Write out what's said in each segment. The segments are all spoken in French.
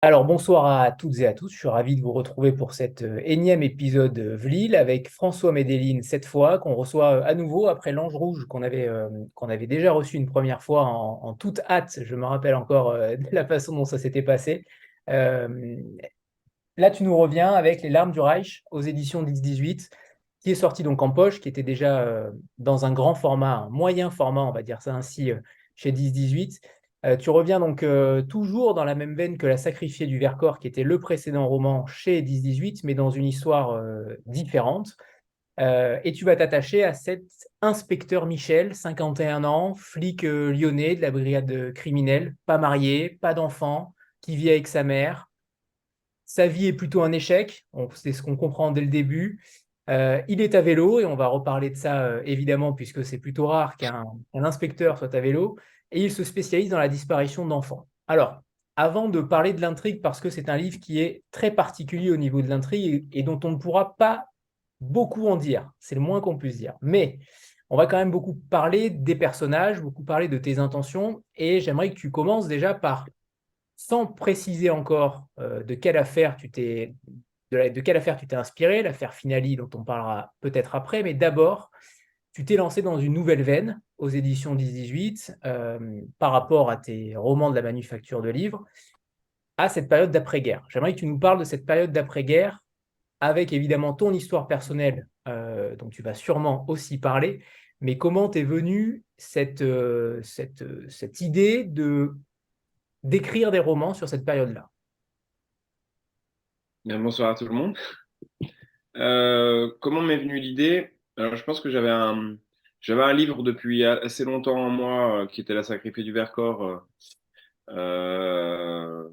Alors bonsoir à toutes et à tous, je suis ravi de vous retrouver pour cet énième épisode VLIL avec François Medellin cette fois, qu'on reçoit à nouveau après l'Ange Rouge qu'on avait déjà reçu une première fois en toute hâte, je me rappelle encore de la façon dont ça s'était passé. Euh, Là tu nous reviens avec Les Larmes du Reich aux éditions 10-18, qui est sorti donc en poche, qui était déjà dans un grand format, un moyen format, on va dire ça ainsi, chez 10-18. Tu reviens donc toujours dans la même veine que La Sacrifiée du Vercors, qui était le précédent roman chez 10-18, mais dans une histoire différente. Et tu vas t'attacher à cet inspecteur Michel, 51 ans, flic lyonnais de la brigade criminelle, pas marié, pas d'enfant, qui vit avec sa mère. Sa vie est plutôt un échec, c'est ce qu'on comprend dès le début. Il est à vélo et on va reparler de ça évidemment puisque c'est plutôt rare qu'un inspecteur soit à vélo et il se spécialise dans la disparition d'enfants. Alors, avant de parler de l'intrigue, parce que c'est un livre qui est très particulier au niveau de l'intrigue et dont on ne pourra pas beaucoup en dire, c'est le moins qu'on puisse dire. Mais on va quand même beaucoup parler des personnages, beaucoup parler de tes intentions et j'aimerais que tu commences déjà par sans préciser encore de quelle affaire tu t'es inspiré, l'affaire Finali dont on parlera peut-être après, mais d'abord, tu t'es lancé dans une nouvelle veine aux éditions 10-18 par rapport à tes romans de la manufacture de livres, à cette période d'après-guerre. J'aimerais que tu nous parles de cette période d'après-guerre avec évidemment ton histoire personnelle dont tu vas sûrement aussi parler, mais comment t'es venue cette idée de d'écrire des romans sur cette période-là? Bien, bonsoir à tout le monde. Comment m'est venue l'idée? Alors, je pense que j'avais un livre depuis assez longtemps en moi qui était La Sacrifiée du Vercors, euh,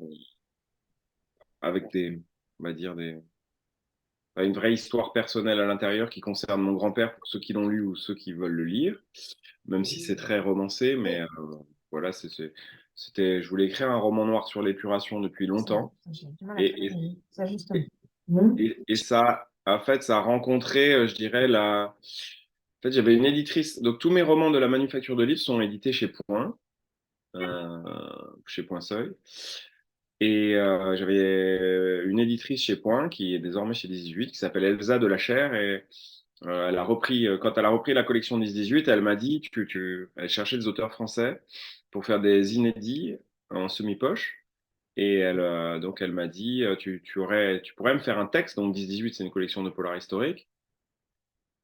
avec on va dire une vraie histoire personnelle à l'intérieur qui concerne mon grand-père pour ceux qui l'ont lu ou ceux qui veulent le lire, même si c'est très romancé, mais voilà, je voulais écrire un roman noir sur l'épuration depuis longtemps. Et, et ça, en fait, ça a rencontré, je dirais, En fait, j'avais une éditrice. Donc, tous mes romans de la manufacture de livres sont édités chez Point, euh, chez Point Seuil. Et j'avais une éditrice chez Point, qui est désormais chez 10-18, qui s'appelle Elsa de la Chair. Et elle a repris, quand elle a repris la collection 10-18, elle m'a dit, elle cherchait des auteurs français pour faire des inédits en semi-poche. Et donc elle m'a dit, tu pourrais me faire un texte. Donc 10-18, c'est une collection de polar historique.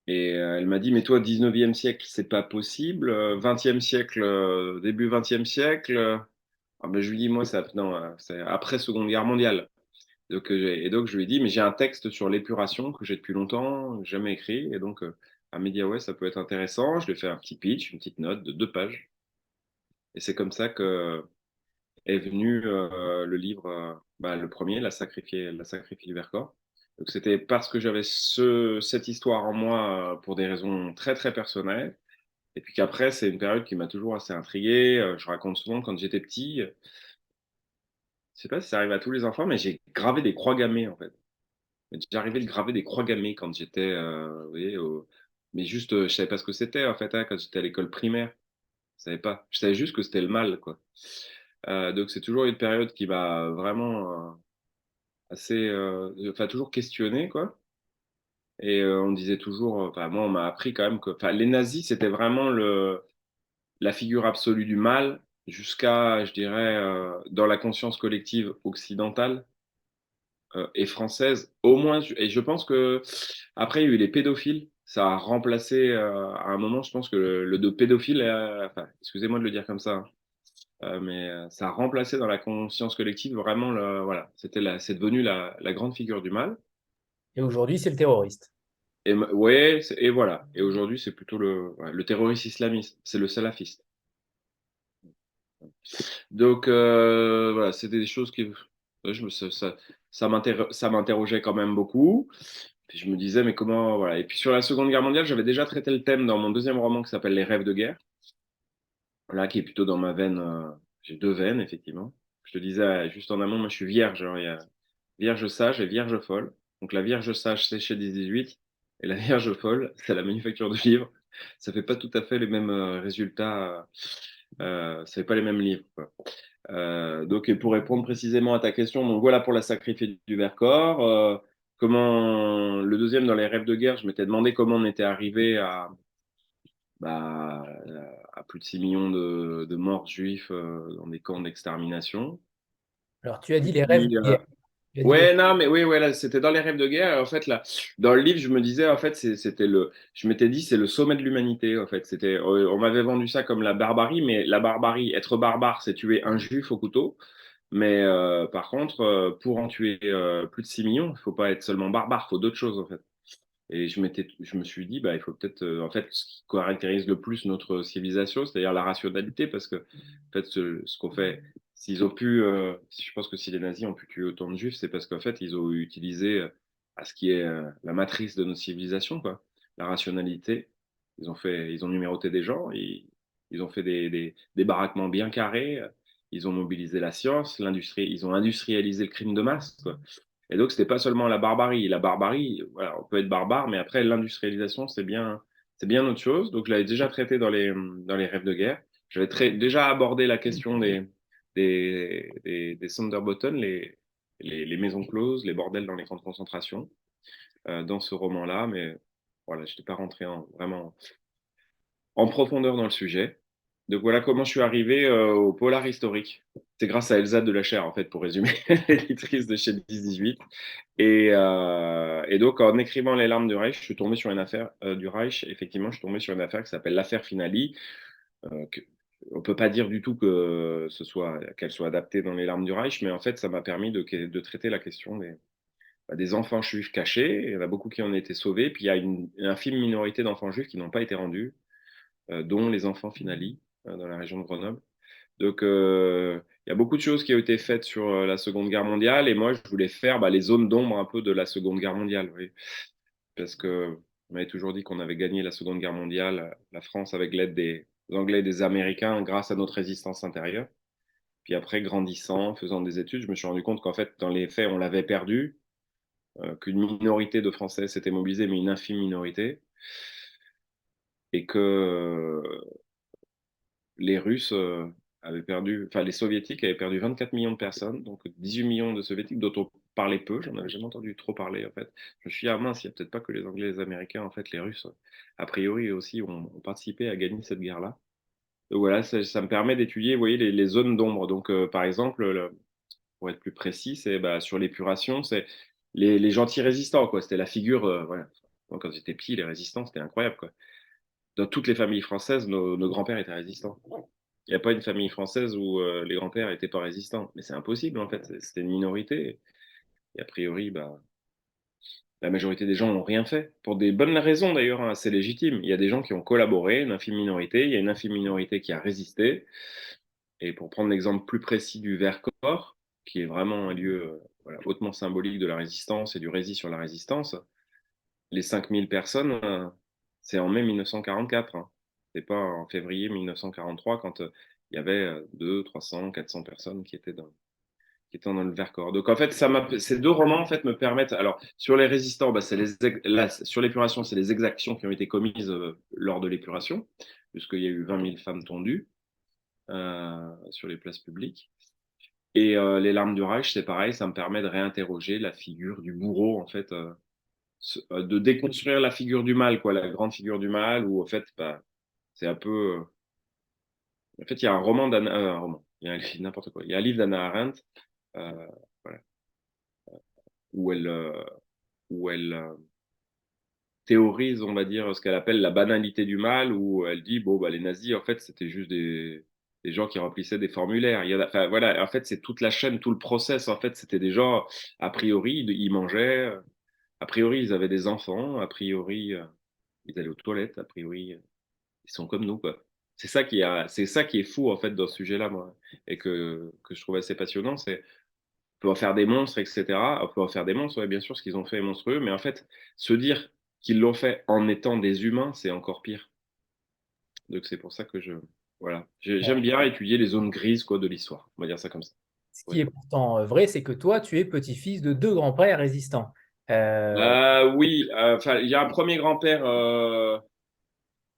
Et elle m'a dit, mais toi, 19e siècle, c'est pas possible. 20e siècle, début 20e siècle. Ah ben, je lui dis, moi, non, c'est après Seconde Guerre mondiale. Et donc, je lui ai dit, mais j'ai un texte sur l'épuration que j'ai depuis longtemps, jamais écrit. Et donc, elle m'a dit, ah ouais, ça peut être intéressant. Je lui ai fait un petit pitch, une petite note de 2 pages. Et c'est comme ça que est venu le livre, le premier, La sacrifiée du Vercors. Donc c'était parce que j'avais cette histoire en moi pour des raisons très très personnelles. Et puis qu'après, c'est une période qui m'a toujours assez intrigué. Je raconte souvent quand j'étais petit, je sais pas si ça arrive à tous les enfants, mais j'ai gravé des croix gammées en fait. J'arrivais de graver des croix gammées quand j'étais, vous voyez, mais juste, je savais pas ce que c'était en fait, hein, quand j'étais à l'école primaire. Je savais pas. Je savais juste que c'était le mal, quoi. Donc c'est toujours une période qui m'a vraiment assez, enfin toujours questionné quoi. Et on disait toujours, enfin moi on m'a appris quand même que, enfin les nazis c'était vraiment la figure absolue du mal jusqu'à, je dirais, dans la conscience collective occidentale et française au moins. Et je pense que après il y a eu les pédophiles. Ça a remplacé à un moment, je pense que le de pédophile, enfin, excusez-moi de le dire comme ça, hein, mais ça a remplacé dans la conscience collective vraiment voilà, c'est devenu la grande figure du mal. Et aujourd'hui, c'est le terroriste. Ouais, et voilà. Et aujourd'hui, c'est plutôt ouais, le terroriste islamiste, c'est le salafiste. Donc voilà, c'était des choses qui, ouais, ça m'interrogeait quand même beaucoup. Puis je me disais, mais comment, voilà. Et puis sur la Seconde Guerre mondiale, j'avais déjà traité le thème dans mon deuxième roman qui s'appelle Les rêves de guerre, là qui est plutôt dans ma veine. J'ai 2 veines, effectivement. Je te disais juste en amont, moi je suis vierge. Genre, il y a vierge sage et vierge folle. Donc la vierge sage, c'est chez 10-18. Et la vierge folle, c'est la manufacture de livres. Ça fait pas tout à fait les mêmes résultats. C'est pas les mêmes livres, quoi. Donc, et pour répondre précisément à ta question, donc voilà pour la sacrifiée du Vercors. Comment le deuxième dans les rêves de guerre, je m'étais demandé comment on était arrivé bah, à plus de 6 millions de morts juifs dans des camps d'extermination. Alors, tu as Et dit les rêves puis, de guerre. Tu as dit les... ouais, non, mais oui, ouais, là, c'était dans les rêves de guerre. Et en fait, là, dans le livre, je me disais, en fait, je m'étais dit, c'est le sommet de l'humanité. En fait, on m'avait vendu ça comme la barbarie, mais la barbarie, être barbare, c'est tuer un juif au couteau. Mais par contre, pour en tuer plus de 6 millions, il faut pas être seulement barbare, il faut d'autres choses, en fait. Et je me suis dit, bah, il faut peut-être, en fait, ce qui caractérise le plus notre civilisation, c'est-à-dire la rationalité, parce que, en fait, ce qu'on fait, s'ils ont pu, je pense que si les nazis ont pu tuer autant de juifs, c'est parce qu'en fait, ils ont utilisé à ce qui est la matrice de notre civilisation, quoi, la rationalité. Ils ont numéroté des gens, ils ont fait des baraquements bien carrés, ils ont mobilisé la science, l'industrie, ils ont industrialisé le crime de masse, quoi. Et donc, c'était pas seulement la barbarie. La barbarie, voilà, on peut être barbare, mais après, l'industrialisation, c'est bien autre chose. Donc, je l'avais déjà traité dans les rêves de guerre. J'avais déjà abordé la question des Sonderbotten, les maisons closes, les bordels dans les camps de concentration, dans ce roman-là. Mais voilà, je n'étais pas rentré vraiment en profondeur dans le sujet. Donc, voilà comment je suis arrivé au polar historique. C'est grâce à Elsa de la Chair, en fait, pour résumer, l'éditrice de chez 10-18. Et donc, en écrivant Les larmes du Reich, je suis tombé sur une affaire du Reich. Effectivement, je suis tombé sur une affaire qui s'appelle l'affaire Finali. Que, on peut pas dire du tout qu'elle soit adaptée dans Les larmes du Reich, mais en fait, ça m'a permis de traiter la question des enfants juifs cachés. Il y en a beaucoup qui en ont été sauvés. Puis il y a une infime minorité d'enfants juifs qui n'ont pas été rendus, dont les enfants Finali, dans la région de Grenoble. Donc, il y a beaucoup de choses qui ont été faites sur la Seconde Guerre mondiale, et moi, je voulais faire les zones d'ombre un peu de la Seconde Guerre mondiale, oui. Parce que on m'avait toujours dit qu'on avait gagné la Seconde Guerre mondiale, la France, avec l'aide des Anglais et des Américains, grâce à notre résistance intérieure. Puis après, grandissant, faisant des études, je me suis rendu compte qu'en fait, dans les faits, on l'avait perdu, qu'une minorité de Français s'était mobilisée, mais une infime minorité, et que les Russes avaient perdu, enfin les Soviétiques avaient perdu 24 millions de personnes, donc 18 millions de Soviétiques dont on parlait peu, j'en avais jamais entendu trop parler en fait. Je me suis dit, ah mince, il n'y a peut-être pas que les Anglais et les Américains, en fait les Russes, a priori aussi, ont participé à gagner cette guerre-là. Donc voilà, ça me permet d'étudier, vous voyez, les zones d'ombre. Donc par exemple, pour être plus précis, c'est sur l'épuration, c'est les gentils résistants, quoi. C'était la figure, voilà. Moi, quand j'étais petit, les résistants, c'était incroyable, quoi. Dans toutes les familles françaises, nos grands-pères étaient résistants. Il n'y a pas une famille française où les grands-pères n'étaient pas résistants. Mais c'est impossible, en fait. C'était une minorité. Et a priori, la majorité des gens n'ont rien fait. Pour des bonnes raisons, d'ailleurs, hein, c'est légitime. Il y a des gens qui ont collaboré, une infime minorité. Il y a une infime minorité qui a résisté. Et pour prendre l'exemple plus précis du Vercors, qui est vraiment un lieu voilà, hautement symbolique de la résistance et du récit sur la résistance, les 5000 personnes, c'est en mai 1944. Hein. C'est pas en février 1943 quand il y avait 200, 300, 400 personnes qui étaient dans le Vercors. Donc en fait, ces deux romans en fait me permettent. Alors sur les résistants, sur l'épuration, c'est les exactions qui ont été commises lors de l'épuration, puisqu'il y a eu 20 000 femmes tondues sur les places publiques. Et les larmes du Reich, c'est pareil, ça me permet de réinterroger la figure du bourreau en fait. De déconstruire la figure du mal, quoi, la grande figure du mal, où en fait, c'est un peu. En fait, il y a un roman d'Anna, un roman, il y a n'importe quoi. Il y a un livre d'Anna Arendt, euh, voilà, où elle théorise, on va dire, ce qu'elle appelle la banalité du mal, où elle dit, bon, les nazis, en fait, c'était juste des gens qui remplissaient des formulaires. Enfin, voilà, en fait, c'est toute la chaîne, tout le process, en fait, c'était des gens, a priori, ils mangeaient, a priori, ils avaient des enfants, a priori, ils allaient aux toilettes, a priori, ils sont comme nous, quoi. C'est ça qui est fou, en fait, dans ce sujet-là, moi, et que je trouve assez passionnant, c'est on peut en faire des monstres, etc. On peut en faire des monstres, ouais, bien sûr, ce qu'ils ont fait est monstrueux, mais en fait, se dire qu'ils l'ont fait en étant des humains, c'est encore pire. Donc c'est pour ça que voilà, j'aime bien étudier les zones grises, quoi, de l'histoire. On va dire ça comme ça. Ce qui Ouais. est pourtant vrai, c'est que toi, tu es petit-fils de deux grands-pères résistants. Euh, Oui, enfin, il y a un premier grand-père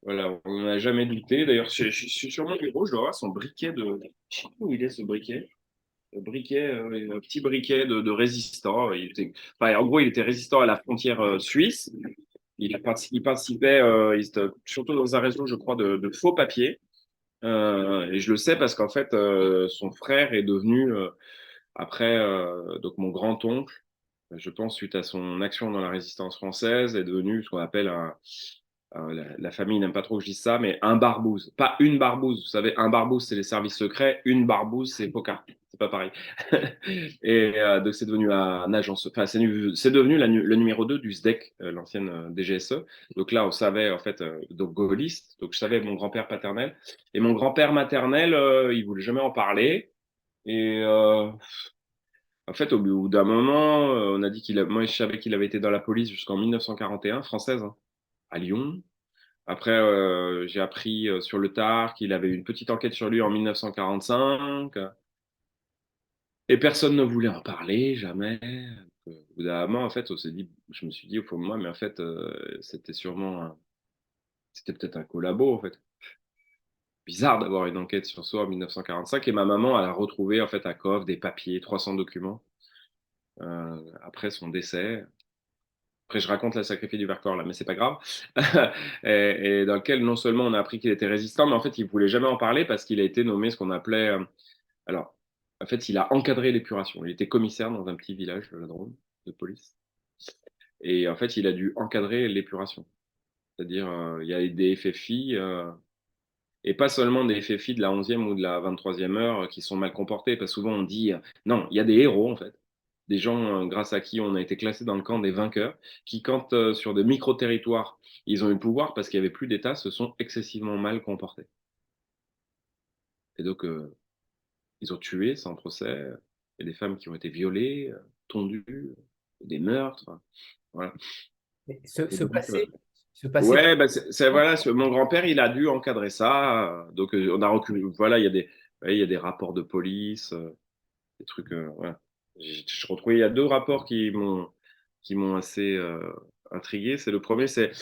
Voilà, on n'en a jamais douté. D'ailleurs, je suis sur mon bureau, je dois avoir son briquet de. Je sais pas où il est ce briquet. Le briquet, un petit briquet de résistant. Enfin, en gros, il était résistant à la frontière suisse. Il participait il était surtout dans un réseau, je crois, de faux papiers. Et je le sais parce qu'en fait, son frère est devenu, après, donc mon grand-oncle, je pense, suite à son action dans la résistance française, est devenu ce qu'on appelle la famille n'aime pas trop que je dise ça, mais un barbouze. Pas une barbouze. Vous savez, un barbouze, c'est les services secrets. Une barbouze, c'est Poca. C'est pas pareil. Et donc, c'est devenu un agence. Enfin, c'est devenu le numéro 2 du SDEC, l'ancienne DGSE. Donc là, on savait, en fait, donc gaulliste. Donc, je savais mon grand-père paternel. Et mon grand-père maternel, il voulait jamais en parler. Et en fait, au bout d'un moment, on a dit moi, je savais qu'il avait été dans la police jusqu'en 1941, française, hein, à Lyon. Après, j'ai appris sur le tard qu'il avait eu une petite enquête sur lui en 1945. Et personne ne voulait en parler, jamais. Au bout d'un moment, en fait, je me suis dit au fond de moi, mais en fait, c'était peut-être un collabo, en fait. Bizarre d'avoir une enquête sur soi en 1945. Et ma maman, elle a retrouvé, en fait, à Cove des papiers, 300 documents, après son décès. Après, je raconte la sacrifice du Vercors, là, mais c'est pas grave. Et dans lequel, non seulement on a appris qu'il était résistant, mais en fait, il voulait jamais en parler parce qu'il a été nommé ce qu'on appelait. Alors, en fait, il a encadré l'épuration. Il était commissaire dans un petit village de la Drôme, de police. Et en fait, il a dû encadrer l'épuration. C'est-à-dire, il y a des FFI, et pas seulement des FFI de la 11e ou de la 23e heure qui sont mal comportés, parce que souvent on dit, non, il y a des héros, en fait. Des gens grâce à qui on a été classé dans le camp des vainqueurs, qui, quand sur des micro-territoires, ils ont eu le pouvoir parce qu'il n'y avait plus d'État, se sont excessivement mal comportés. Et donc, ils ont tué sans procès. Il y a des femmes qui ont été violées, tondues, des meurtres. Voilà. Mais Et ce donc, passé. ouais, bah, voilà, mon grand-père, il a dû encadrer ça. Donc, on a reculé. Voilà, ouais, il y a des rapports de police, des trucs. Voilà. Je retrouvais, il y a deux rapports qui m'ont assez intrigué. C'est le premier, c'est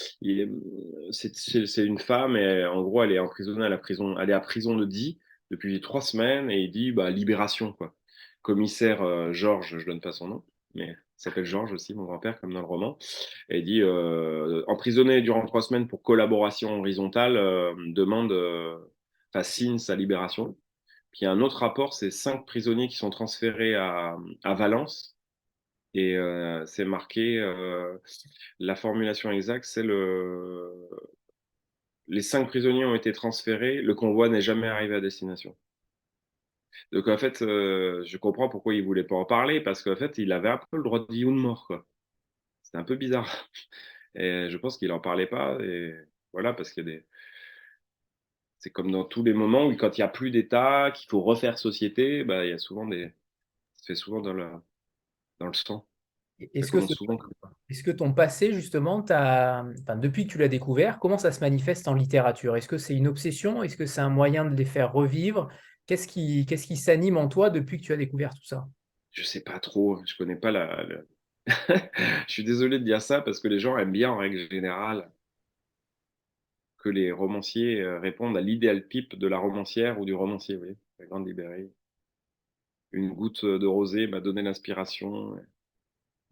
une femme et en gros, elle est emprisonnée à la prison. Elle est à prison de Die depuis 3 semaines et il dit bah, libération, quoi. Commissaire Georges, je donne pas son nom, mais il s'appelle Georges aussi, mon grand-père, comme dans le roman. Et il dit emprisonné durant 3 semaines pour collaboration horizontale, enfin, signe sa libération. Puis il y a un autre rapport, c'est 5 prisonniers qui sont transférés à Valence. Et c'est marqué, la formulation exacte, c'est les 5 prisonniers ont été transférés, le convoi n'est jamais arrivé à destination. Donc en fait, je comprends pourquoi il voulait pas en parler, parce qu'en fait, il avait un peu le droit de vie ou de mort, quoi. C'était un peu bizarre. Et je pense qu'il en parlait pas. Et voilà, parce qu'il y a des. C'est comme dans tous les moments où quand il n'y a plus d'État, qu'il faut refaire société, bah, il y a souvent des. Ça se fait souvent dans le sang. Ça Est-ce que, commence souvent comme ça. est-ce que ton passé, justement, enfin, depuis que tu l'as découvert, comment ça se manifeste en littérature? Est-ce que c'est une obsession? Est-ce que c'est un moyen de les faire revivre? Qu'est-ce qui s'anime en toi depuis que tu as découvert tout ça? Je sais pas trop, je connais pas Je suis désolé de dire ça parce que les gens aiment bien en règle générale que les romanciers répondent à l'idéal type de la romancière ou du romancier, vous voyez, la grande libérée. Une goutte de rosée m'a donné l'inspiration,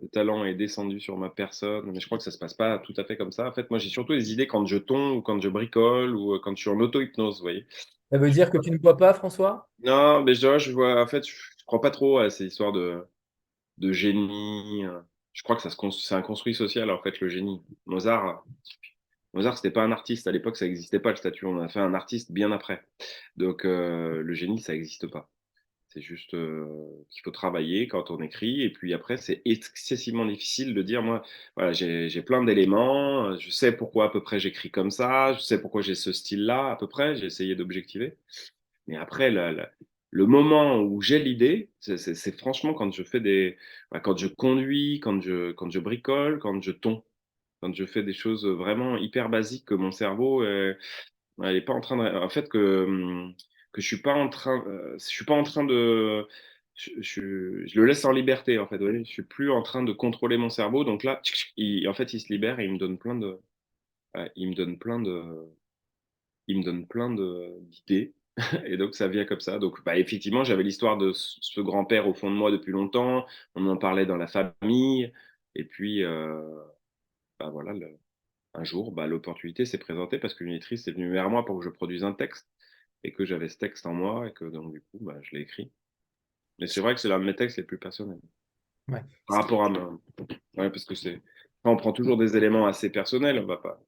le talent est descendu sur ma personne, mais je crois que ça se passe pas tout à fait comme ça. En fait, moi j'ai surtout des idées quand je tombe ou quand je bricole ou quand je suis en auto-hypnose, vous voyez. Ça veut dire que tu ne bois pas, François? Non, mais je vois, en fait, je crois pas trop à ces histoires de génie. Je crois que c'est un construit social, en fait, le génie. Mozart, c'était pas un artiste. À l'époque, ça n'existait pas, le statut. On a fait un artiste bien après. Donc, le génie, ça n'existe pas. C'est juste qu'il faut travailler quand on écrit. Et puis après, c'est excessivement difficile de dire, moi, voilà, j'ai plein d'éléments. Je sais pourquoi à peu près j'écris comme ça. Je sais pourquoi j'ai ce style-là à peu près. J'ai essayé d'objectiver. Mais après, le moment où j'ai l'idée, c'est franchement quand je fais quand je conduis, quand je bricole, quand je tonds, quand je fais des choses vraiment hyper basiques que mon cerveau est pas en train de, en fait que je suis pas en train de, je le laisse en liberté en fait. Vous voyez, je suis plus en train de contrôler mon cerveau. Donc là, en fait, il se libère et il me donne plein de, ouais, il me donne plein de. il me donne plein d'idées. Et donc, ça vient comme ça. Donc, bah, effectivement, j'avais l'histoire de ce grand-père au fond de moi depuis longtemps. On en parlait dans la famille. Et puis, bah, voilà, un jour, bah, l'opportunité s'est présentée parce qu'une éditrice est venue vers moi pour que je produise un texte et que j'avais ce texte en moi et que donc, du coup, bah, je l'ai écrit. Mais c'est vrai que c'est l'un de mes textes les plus passionnels. Ouais. Par rapport à moi. Ouais, parce que c'est. Enfin, on prend toujours des éléments assez personnels, on va pas.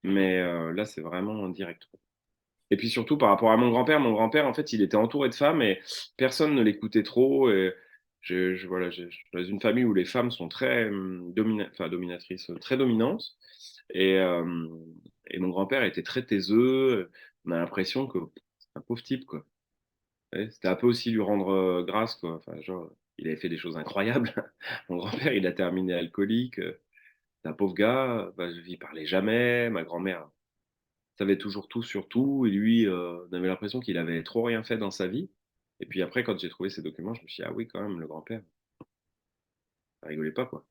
Mais là, c'est vraiment en direct. Et puis surtout par rapport à mon grand-père, en fait, il était entouré de femmes et personne ne l'écoutait trop. Et voilà, je suis dans une famille où les femmes sont très enfin, dominatrices, très dominantes. Et, euh, et mon grand-père était très taiseux. On a l'impression que c'est un pauvre type, quoi. Ouais, c'était un peu aussi lui rendre grâce, quoi. Enfin, genre, il avait fait des choses incroyables. Mon grand-père, il a terminé alcoolique. C'est un pauvre gars. Bah, il parlait jamais. Ma grand-mère savait toujours tout sur tout. Et lui, on avait l'impression qu'il avait trop rien fait dans sa vie. Et puis après, quand j'ai trouvé ces documents, je me suis dit, ah oui, quand même, le grand-père, ça rigolait pas, quoi.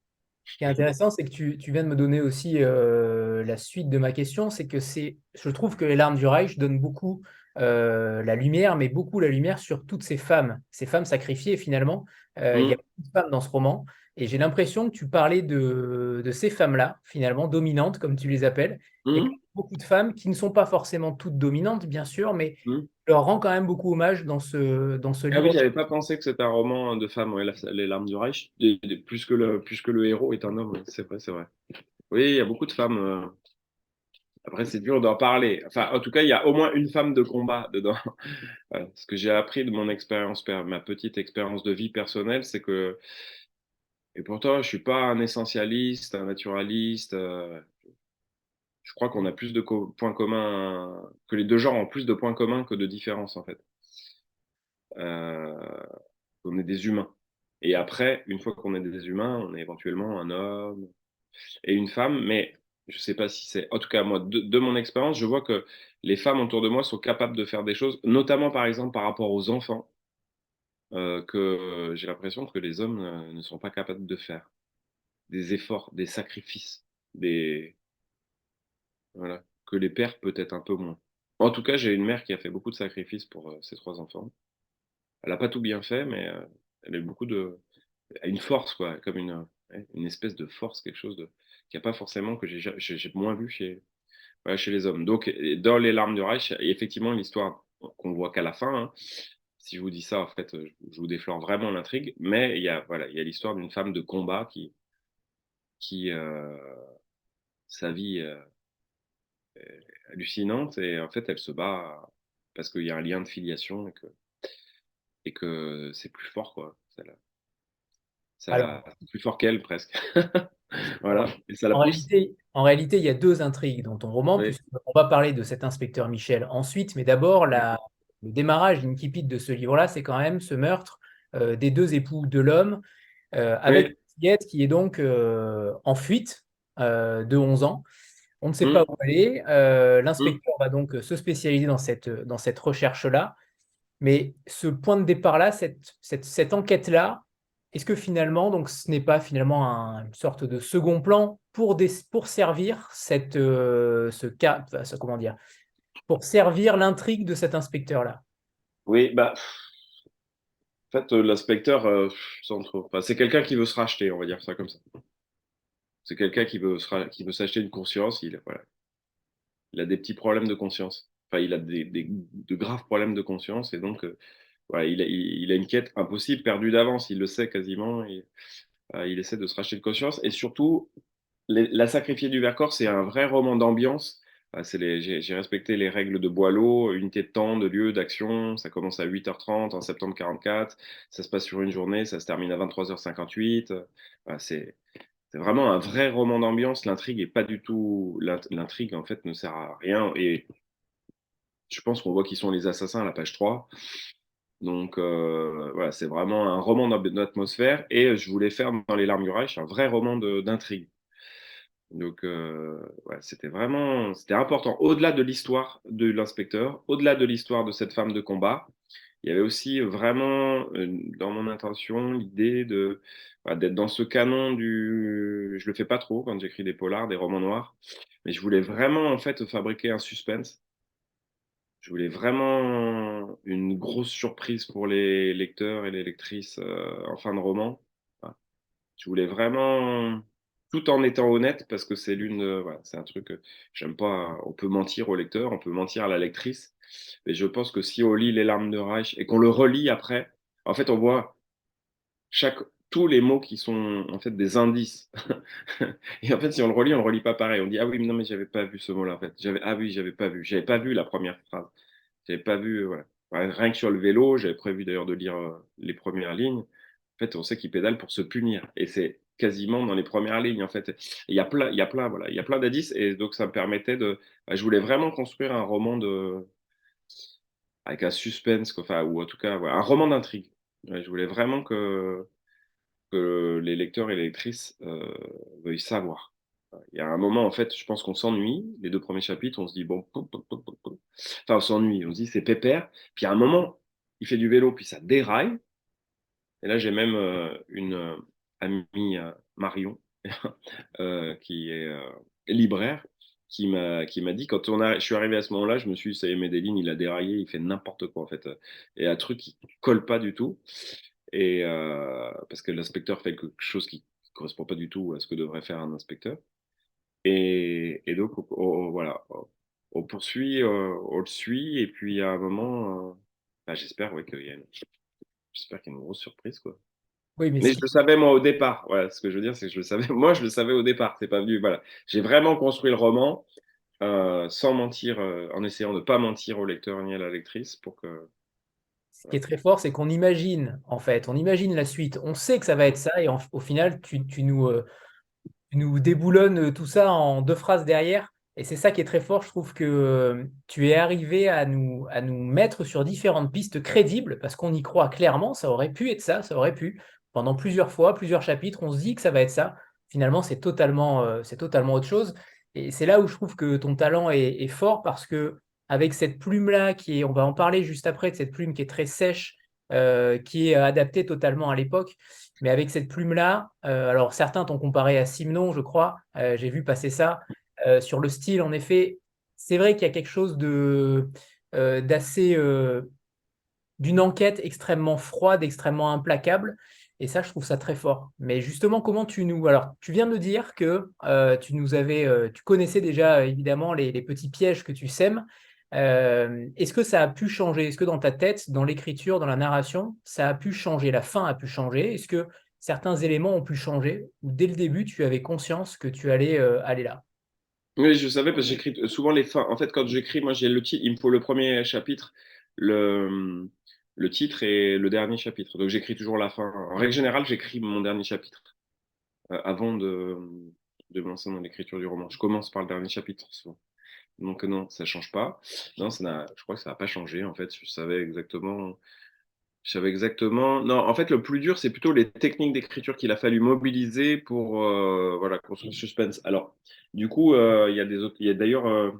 Ce qui est intéressant, c'est que tu viens de me donner aussi la suite de ma question, c'est que je trouve que Les Larmes du Reich donnent beaucoup la lumière, mais beaucoup la lumière sur toutes ces femmes sacrifiées finalement. Il y a Hum, beaucoup de femmes dans ce roman, et j'ai l'impression que tu parlais de ces femmes-là, finalement, dominantes, comme tu les appelles, et que hum, beaucoup de femmes qui ne sont pas forcément toutes dominantes, bien sûr, mais hum. leur rend quand même beaucoup hommage dans ce Ah oui, livre. j'avais pas pensé que c'était un roman de femme, ouais, Les Larmes du Reich. Plus que le héros est un homme, ouais, c'est vrai, c'est vrai. Oui, il y a beaucoup de femmes. Après, c'est dur d'en parler. Enfin, en tout cas, il y a au moins une femme de combat dedans. Voilà. Ce que j'ai appris de mon expérience, ma petite expérience de vie personnelle, c'est que, et pourtant, je suis pas un essentialiste, un naturaliste. Je crois qu'on a plus de points communs, que les deux genres ont plus de points communs que de différences, en fait. Euh, on est des humains. Et après, une fois qu'on est des humains, on est éventuellement un homme et une femme, mais je sais pas si c'est. En tout cas, moi, de mon expérience, je vois que les femmes autour de moi sont capables de faire des choses, notamment par exemple par rapport aux enfants, que j'ai l'impression que les hommes ne sont pas capables de faire. Des efforts, des sacrifices, des. Voilà. Que les pères peut-être un peu moins. En tout cas, j'ai une mère qui a fait beaucoup de sacrifices pour ses trois enfants. Elle n'a pas tout bien fait, mais elle a eu beaucoup de. Elle a une force, quoi, comme ouais, une espèce de force, quelque chose de qu'il n'y a pas forcément, que j'ai moins vu chez, voilà, chez les hommes. Donc, dans Les Larmes du Reich, il y a effectivement l'histoire qu'on voit qu'à la fin. Hein. Si je vous dis ça, en fait, je vous déflore vraiment l'intrigue. Mais il y a, voilà, il y a l'histoire d'une femme de combat qui sa vie est hallucinante et en fait, elle se bat parce qu'il y a un lien de filiation et que c'est plus fort, quoi. Alors, C'est plus fort qu'elle, presque. Voilà. Et ça la pousse. En réalité, il y a deux intrigues dans ton roman, Oui. puisqu'on va parler de cet inspecteur Michel ensuite, mais d'abord, le démarrage, l'incipit de ce livre-là, c'est quand même ce meurtre des deux époux de l'homme, avec Oui. une fillette qui est donc en fuite de 11 ans. On ne sait pas Hum, où elle est. hum. L'inspecteur va donc se spécialiser dans cette recherche-là. Mais ce point de départ-là, cette enquête-là, est-ce que finalement, donc ce n'est pas finalement une sorte de second plan pour servir ce cas, enfin, comment dire, pour servir l'intrigue de cet inspecteur-là? Oui, bah, en fait, l'inspecteur, sans trop. Enfin, c'est quelqu'un qui veut se racheter, on va dire ça comme ça. C'est quelqu'un qui veut s'acheter une conscience. Voilà, il a des petits problèmes de conscience. Enfin, il a de graves problèmes de conscience et donc, voilà, il a une quête impossible, perdue d'avance. Il le sait quasiment. Et, il essaie de se racheter de conscience et surtout, La sacrifiée du Vercors, c'est un vrai roman d'ambiance. J'ai respecté les règles de Boileau, unité de temps, de lieu, d'action. Ça commence à 8h30 en septembre 44. Ça se passe sur une journée, ça se termine à 23h58. Voilà, c'est vraiment un vrai roman d'ambiance. L'intrigue est pas du tout. L'intrigue, en fait, ne sert à rien. Et je pense qu'on voit qui sont les assassins à la page 3. Donc, voilà, c'est vraiment un roman d'atmosphère. Et je voulais faire dans Les Larmes du Reich un vrai roman d'intrigue. Donc, ouais, c'était important. Au-delà de l'histoire de l'inspecteur, au-delà de l'histoire de cette femme de combat, il y avait aussi vraiment dans mon intention l'idée voilà, d'être dans ce canon du. Je le fais pas trop quand j'écris des polars, des romans noirs, mais je voulais vraiment en fait fabriquer un suspense. Je voulais vraiment une grosse surprise pour les lecteurs et les lectrices en fin de roman. Voilà. Je voulais vraiment, tout en étant honnête, parce que voilà, c'est un truc que j'aime pas. On peut mentir au lecteur, on peut mentir à la lectrice, mais je pense que si on lit Les Larmes de Reich et qu'on le relit après, en fait, on voit chaque, tous les mots qui sont en fait des indices. Et en fait, si on le relit pas pareil. On dit ah oui, mais non, mais j'avais pas vu ce mot-là en fait. Ah oui, j'avais pas vu la première phrase. J'avais pas vu, voilà. Ouais, rien que sur le vélo, j'avais prévu d'ailleurs de lire les premières lignes. En fait, on sait qu'il pédale pour se punir. Et c'est quasiment dans les premières lignes, en fait. Et voilà, il y a plein d'indices. Et donc, ça me permettait de. Je voulais vraiment construire un roman avec un suspense, quoi, enfin, ou en tout cas, voilà, un roman d'intrigue. Ouais, je voulais vraiment que les lecteurs et les lectrices veuillent savoir. Il y a un moment, en fait, je pense qu'on s'ennuie. Les 2 premiers chapitres, on se dit, bon, enfin, on s'ennuie, on se dit, c'est pépère. Puis à un moment, il fait du vélo, puis ça déraille. Et là, j'ai même une amie, Marion, qui est libraire, qui m'a dit, je suis arrivé à ce moment-là, je me suis dit, ça y est, Medellin, il a déraillé, il fait n'importe quoi, en fait. Et un truc qui colle pas du tout. Et parce que l'inspecteur fait quelque chose qui ne correspond pas du tout à ce que devrait faire un inspecteur. Et donc, voilà, on poursuit, on le suit, et puis à un moment, j'espère ouais, j'espère qu'il y a une grosse surprise, quoi. Oui, mais Mais je le savais moi au départ. Voilà, ce que je veux dire, c'est que je le savais. Moi, je le savais au départ. C'est pas venu. Voilà, j'ai vraiment construit le roman sans mentir, en essayant de pas mentir au lecteur ni à la lectrice pour que. ce qui est très fort, c'est qu'on imagine, en fait, on imagine la suite. On sait que ça va être ça, et au final, tu nous déboulonnes tout ça en 2 phrases derrière. Et c'est ça qui est très fort. Je trouve que tu es arrivé à nous mettre sur différentes pistes crédibles, parce qu'on y croit clairement. Ça aurait pu être ça, ça aurait pu. Pendant plusieurs fois, plusieurs chapitres, on se dit que ça va être ça. Finalement, c'est totalement autre chose. Et c'est là où je trouve que ton talent est fort, parce que avec cette plume-là, on va en parler juste après, de cette plume qui est très sèche, qui est adaptée totalement à l'époque, mais avec cette plume-là, alors certains t'ont comparé à Simon, je crois, j'ai vu passer ça. Sur le style, en effet, c'est vrai qu'il y a quelque chose d'assez, d'une enquête extrêmement froide, extrêmement implacable, et ça, je trouve ça très fort. Mais justement, comment alors, tu viens de dire que tu connaissais déjà évidemment les petits pièges que tu sèmes. Est-ce que ça a pu changer? Est-ce que dans ta tête, dans l'écriture, dans la narration, ça a pu changer? La fin a pu changer? Est-ce que certains éléments ont pu changer? Ou dès le début, tu avais conscience que tu allais aller là? Oui, je savais parce que j'écris souvent les fins. En fait, quand j'écris, moi, j'ai le titre. Il me faut le premier chapitre, le, le titre et le dernier chapitre. Donc, j'écris toujours la fin. En règle générale, j'écris mon dernier chapitre avant de me lancer dans l'écriture du roman. Je commence par le dernier chapitre souvent. Donc, non, ça change pas. Non, je crois que ça n'a pas changé. En fait, je savais exactement. Je savais exactement. Non, en fait, le plus dur, c'est plutôt les techniques d'écriture qu'il a fallu mobiliser pour voilà, construire le suspense. Alors, du coup, il y a des autres. Il y a d'ailleurs,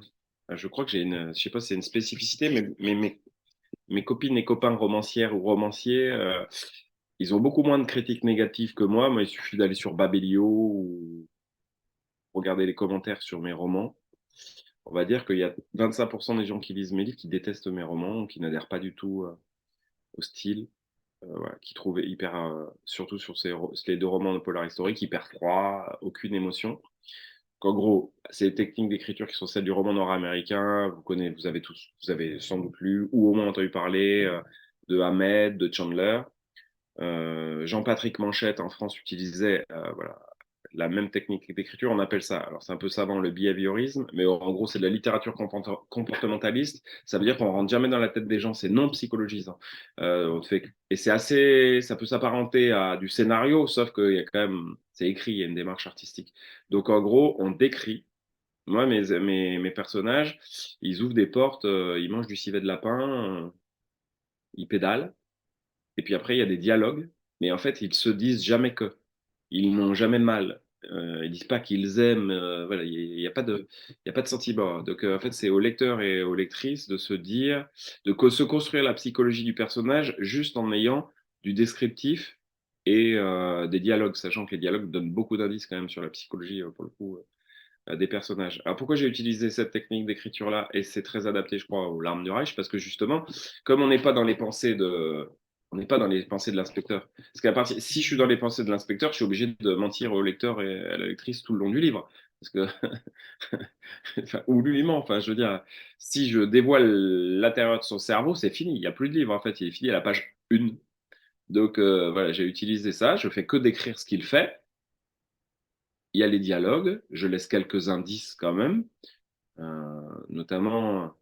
je crois que je sais pas si c'est une spécificité, mais mes copines et copains romancières ou romanciers, ils ont beaucoup moins de critiques négatives que moi. Moi, il suffit d'aller sur Babelio ou regarder les commentaires sur mes romans. On va dire qu'il y a 25% des gens qui lisent mes livres qui détestent mes romans, qui n'adhèrent pas du tout au style. Voilà, qui trouvait hyper, surtout sur les 2 romans de polar historique, hyper froid, aucune émotion. En gros, c'est les techniques d'écriture qui sont celles du roman nord-américain. Vous avez sans doute lu ou au moins entendu parler de Hamed, de Chandler. Jean-Patrick Manchette en France utilisait voilà, la même technique d'écriture. On appelle ça, alors c'est un peu savant, le behaviorisme, mais en gros c'est de la littérature comportementaliste. Ça veut dire qu'on rentre jamais dans la tête des gens, c'est non psychologisant. Et ça peut s'apparenter à du scénario, sauf qu'il y a quand même, c'est écrit, il y a une démarche artistique. Donc en gros, on décrit. Moi, mes personnages, ils ouvrent des portes, ils mangent du civet de lapin, ils pédalent. Et puis après, il y a des dialogues, mais en fait, ils se disent jamais que. Ils n'ont jamais mal. Ils disent pas qu'ils aiment. Voilà, il n'y a pas de, il y a pas de sentiment. Donc, en fait, c'est aux lecteurs et aux lectrices de se dire, se construire la psychologie du personnage juste en ayant du descriptif et des dialogues, sachant que les dialogues donnent beaucoup d'indices quand même sur la psychologie, pour le coup, des personnages. Alors pourquoi j'ai utilisé cette technique d'écriture-là, et c'est très adapté, je crois, aux larmes du Reich, parce que justement, comme on n'est pas dans les pensées de... On n'est pas dans les pensées de l'inspecteur. Parce qu'à partir, si je suis dans les pensées de l'inspecteur, je suis obligé de mentir au lecteur et à la lectrice tout le long du livre. Parce que, enfin, ou lui ment. Enfin, je veux dire, si je dévoile l'intérieur de son cerveau, c'est fini. Il n'y a plus de livre, en fait. Il est fini à la page 1. Donc, voilà, j'ai utilisé ça. Je fais que décrire ce qu'il fait. Il y a les dialogues. Je laisse quelques indices quand même. Notamment,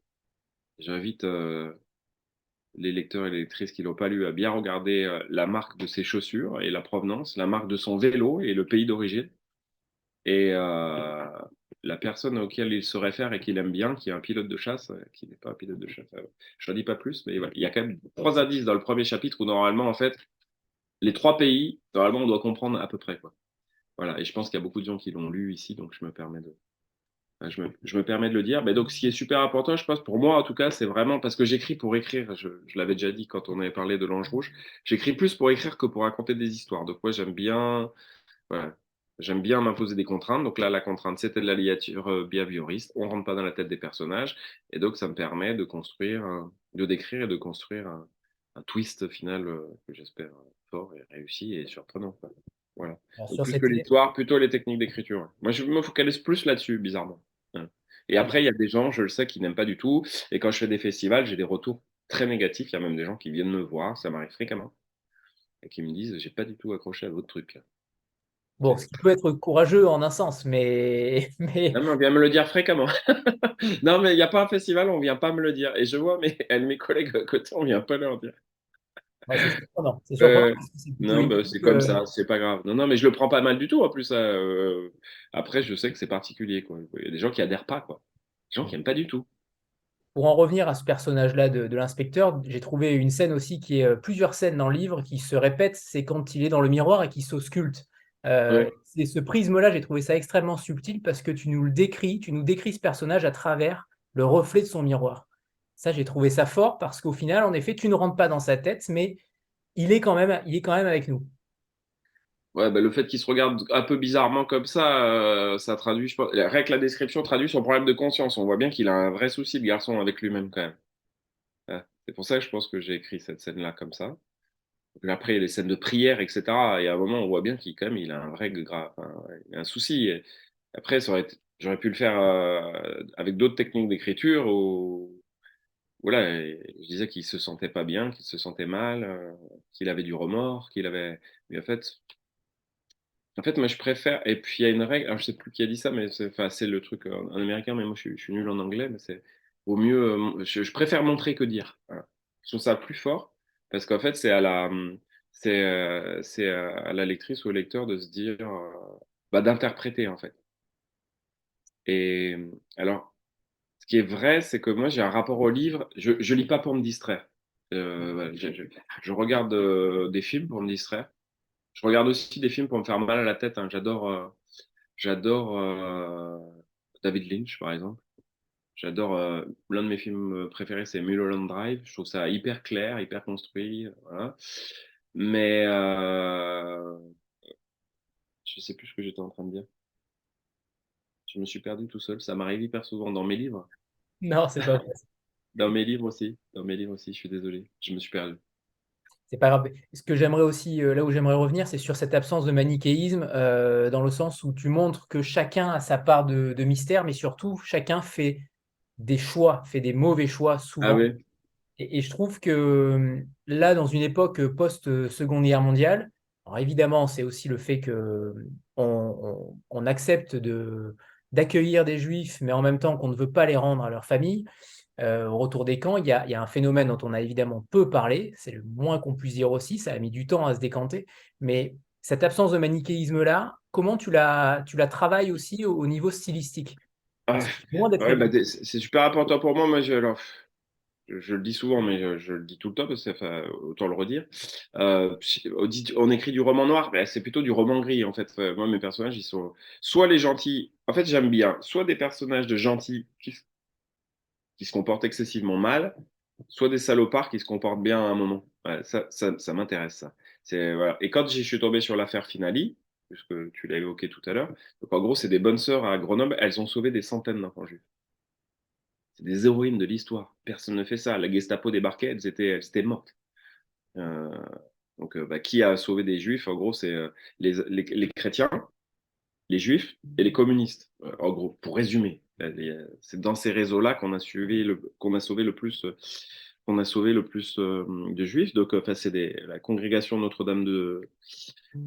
j'invite les lecteurs et les lectrices qui l'ont pas lu à bien regarder la marque de ses chaussures et la provenance, la marque de son vélo et le pays d'origine. Et la personne auquel il se réfère et qu'il aime bien, qui est un pilote de chasse, qui n'est pas un pilote de chasse. Je n'en dis pas plus, mais voilà. Il y a quand même 3 indices dans le premier chapitre où normalement, en fait, les 3 pays, normalement, on doit comprendre à peu près, quoi. Voilà. Et je pense qu'il y a beaucoup de gens qui l'ont lu ici, donc je me permets de, je me permets de le dire. Mais donc, ce qui est super important, je pense, pour moi, en tout cas, c'est vraiment parce que j'écris pour écrire. Je l'avais déjà dit quand on avait parlé de l'Ange Rouge. J'écris plus pour écrire que pour raconter des histoires. Donc, moi, j'aime bien, voilà, j'aime bien m'imposer des contraintes. Donc là, la contrainte, c'était de la ligature behavioriste. On rentre pas dans la tête des personnages. Et donc, ça me permet de construire, de décrire et de construire un twist final que j'espère fort et réussi et surprenant, quoi. Voilà. Alors, Donc, sur plus que cette, l'histoire, plutôt les techniques d'écriture. Moi, je me focalise plus là-dessus, bizarrement. Ouais. Et après, il y a des gens, je le sais, qui n'aiment pas du tout. Et quand je fais des festivals, j'ai des retours très négatifs. Il y a même des gens qui viennent me voir, ça m'arrive fréquemment, et qui me disent, j'ai pas du tout accroché à votre truc, là. bon, ce qui peut être courageux en un sens, mais, mais Non, mais on vient me le dire fréquemment. Non, mais il n'y a pas un festival, on vient pas me le dire. Et je vois mes collègues à côté, on vient pas leur dire. ouais, c'est surprenant. C'est surprenant Euh, parce que c'est plutôt non, une bah, équipe, c'est comme ça, c'est pas grave. Non, non, mais je le prends pas mal du tout en plus, ça. Après, je sais que c'est particulier, quoi. Il y a des gens qui adhèrent pas, quoi. Des gens qui aiment pas du tout. Pour en revenir à ce personnage-là de l'inspecteur, j'ai trouvé une scène aussi qui est plusieurs scènes dans le livre qui se répètent, c'est quand il est dans le miroir et qu'il s'ausculte. Ouais. C'est ce prisme-là, j'ai trouvé ça extrêmement subtil parce que tu nous décris ce personnage à travers le reflet de son miroir. Ça, j'ai trouvé ça fort parce qu'au final, en effet, tu ne rentres pas dans sa tête, mais il est quand même avec nous. Ouais, bah, le fait qu'il se regarde un peu bizarrement comme ça traduit, je pense, rien que la description traduit son problème de conscience. On voit bien qu'il a un vrai souci, le garçon, avec lui-même, quand même. Ouais. C'est pour ça que je pense que j'ai écrit cette scène-là comme ça. Après, il y a les scènes de prière, etc. Et à un moment, on voit bien qu'il quand même, il a un vrai enfin, il a un souci. Et après, j'aurais pu le faire avec d'autres techniques d'écriture où, voilà, et je disais qu'il se sentait pas bien, qu'il se sentait mal, qu'il avait du remords, qu'il avait. Mais en fait, moi, je préfère. Et puis, il y a une règle. Alors, je sais plus qui a dit ça, mais enfin, c'est le truc en américain. Mais moi, je suis nul en anglais. Mais c'est au mieux. Je préfère montrer que dire. Voilà. Je trouve ça plus fort parce qu'en fait, c'est à la lectrice ou au lecteur de se dire, bah, d'interpréter en fait. Et alors, ce qui est vrai, c'est que moi, j'ai un rapport au livre. Je lis pas pour me distraire. Voilà, je regarde des films pour me distraire. Je regarde aussi des films pour me faire mal à la tête, hein. J'adore David Lynch, par exemple. J'adore l'un de mes films préférés, c'est Mulholland Drive. Je trouve ça hyper clair, hyper construit. Voilà. Mais je sais plus ce que j'étais en train de dire. Je me suis perdu tout seul. Ça m'arrive hyper souvent dans mes livres. Non, c'est pas vrai. Dans mes livres aussi. Dans mes livres aussi, je suis désolé. Je me suis perdu. C'est pas grave. Ce que j'aimerais aussi, là où j'aimerais revenir, c'est sur cette absence de manichéisme, dans le sens où tu montres que chacun a sa part de mystère, mais surtout, chacun fait des choix, fait des mauvais choix Ah souvent. ouais? Et je trouve que là, dans une époque post-Seconde Guerre mondiale, alors évidemment, c'est aussi le fait que on accepte d'accueillir des juifs, mais en même temps qu'on ne veut pas les rendre à leur famille. Au retour des camps, il y a un phénomène dont on a évidemment peu parlé, c'est le moins qu'on puisse dire aussi, ça a mis du temps à se décanter, mais cette absence de manichéisme-là, comment tu la travailles aussi au niveau stylistique? Ah, Parce que loin d'être ouais, bah, évident. c'est super important pour moi. Moi, alors, je le dis souvent, mais je le dis tout le temps, parce que enfin, autant le redire. On écrit du roman noir, mais c'est plutôt du roman gris, en fait. Moi, mes personnages, ils sont soit les gentils. En fait, j'aime bien soit des personnages de gentils qui se comportent excessivement mal, soit des salopards qui se comportent bien à un moment. Ouais, ça m'intéresse, ça. Voilà. Et quand je suis tombé sur l'affaire Finali, puisque tu l'as évoqué tout à l'heure, donc en gros, c'est des bonnes sœurs à Grenoble, elles ont sauvé des centaines d'enfants juifs. C'est des héroïnes de l'histoire. Personne ne fait ça. La Gestapo débarquait, elles étaient mortes. Euh, donc, qui a sauvé des juifs? En gros, c'est les chrétiens, les juifs et les communistes. En gros, pour résumer, c'est dans ces réseaux-là qu'on a sauvé le plus, de juifs. Donc, c'est la congrégation Notre-Dame de